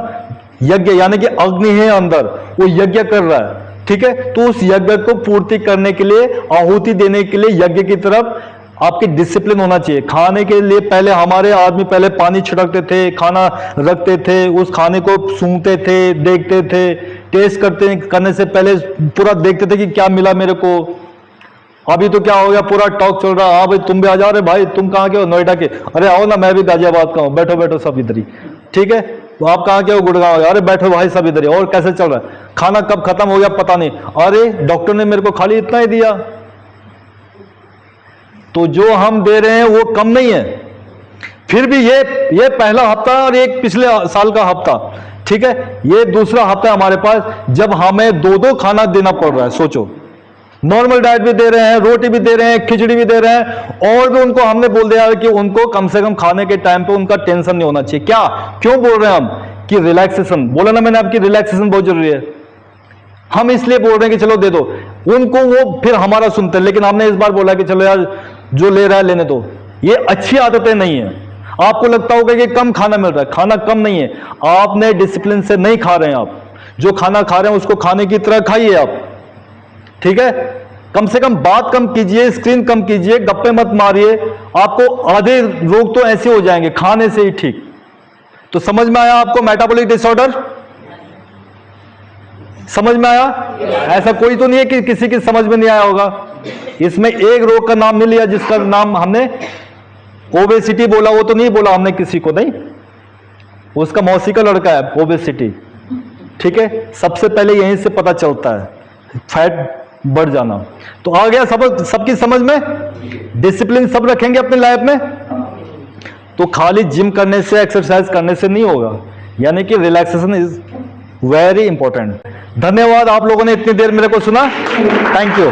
यज्ञ, यानी कि अग्नि है अंदर, वो यज्ञ कर रहा है। ठीक है, तो उस यज्ञ को पूर्ति करने के लिए, आहुति देने के लिए यज्ञ की तरफ आपकी डिसिप्लिन होना चाहिए। खाने के लिए पहले हमारे आदमी पहले पानी छिड़कते थे, खाना रखते थे, उस खाने को सूंघते थे, देखते थे, टेस्ट करने से पहले पूरा देखते थे कि क्या मिला मेरे को। अभी तो क्या हो गया, पूरा टॉक चल रहा है, हाँ भाई तुम भी आ जाओ, रे भाई तुम कहाँ के हो, नोएडा के, अरे आओ ना मैं भी गाजियाबाद का हूँ, बैठो बैठो सब इधर ही। ठीक है, तो आप कहाँ के हो, गुड़गांव, अरे बैठो भाई सब इधर ही। और कैसे चल रहा है, खाना कब खत्म हो गया पता नहीं, अरे डॉक्टर ने मेरे को खाली इतना ही दिया। तो जो हम दे रहे हैं वो कम नहीं है। फिर भी ये पहला हफ्ता और एक पिछले साल का हफ्ता, ठीक है, ये दूसरा हफ्ता है हमारे पास जब हमें दो खाना देना पड़ रहा है। सोचो, नॉर्मल डाइट भी दे रहे हैं, रोटी भी दे रहे हैं, खिचड़ी भी दे रहे हैं, और भी उनको हमने बोल दिया कि उनको कम से कम खाने के टाइम पे उनका टेंशन नहीं होना चाहिए। क्या, क्यों बोल रहे हैं हम कि रिलैक्सेशन, बोला ना मैंने आपकी, रिलैक्सेशन बहुत जरूरी है। हम इसलिए बोल रहे हैं कि चलो दे दो उनको, वो फिर हमारा सुनते हैं। लेकिन हमने इस बार बोला कि चलो यार जो ले रहा है लेने दो। ये अच्छी आदतें नहीं है। आपको लगता होगा कि कम खाना मिल रहा है, खाना कम नहीं है, आपने डिसिप्लिन से नहीं खा रहे हैं। आप जो खाना खा रहे हैं उसको खाने की तरह खाइए आप। ठीक है, कम से कम बात कम कीजिए, स्क्रीन कम कीजिए, गप्पे मत मारिए। आपको आधे रोग तो ऐसे हो जाएंगे खाने से ही ठीक। तो समझ में आया आपको मेटाबॉलिक डिसऑर्डर? समझ में आया? ऐसा कोई तो नहीं है कि किसी की समझ में नहीं आया होगा। इसमें एक रोग का नाम नहीं लिया जिसका नाम हमने ओबेसिटी बोला, वो तो नहीं बोला हमने किसी को, नहीं, उसका मौसी का लड़का है ओबेसिटी। ठीक है, सबसे पहले यहीं से पता चलता है फैट बढ़ जाना। तो आ गया सबकी समझ में? डिसिप्लिन सब रखेंगे अपने लाइफ में। तो खाली जिम करने से, एक्सरसाइज करने से नहीं होगा, यानी कि रिलैक्सेशन इज वेरी इंपॉर्टेंट। धन्यवाद, आप लोगों ने इतनी देर मेरे को सुना। Thank you.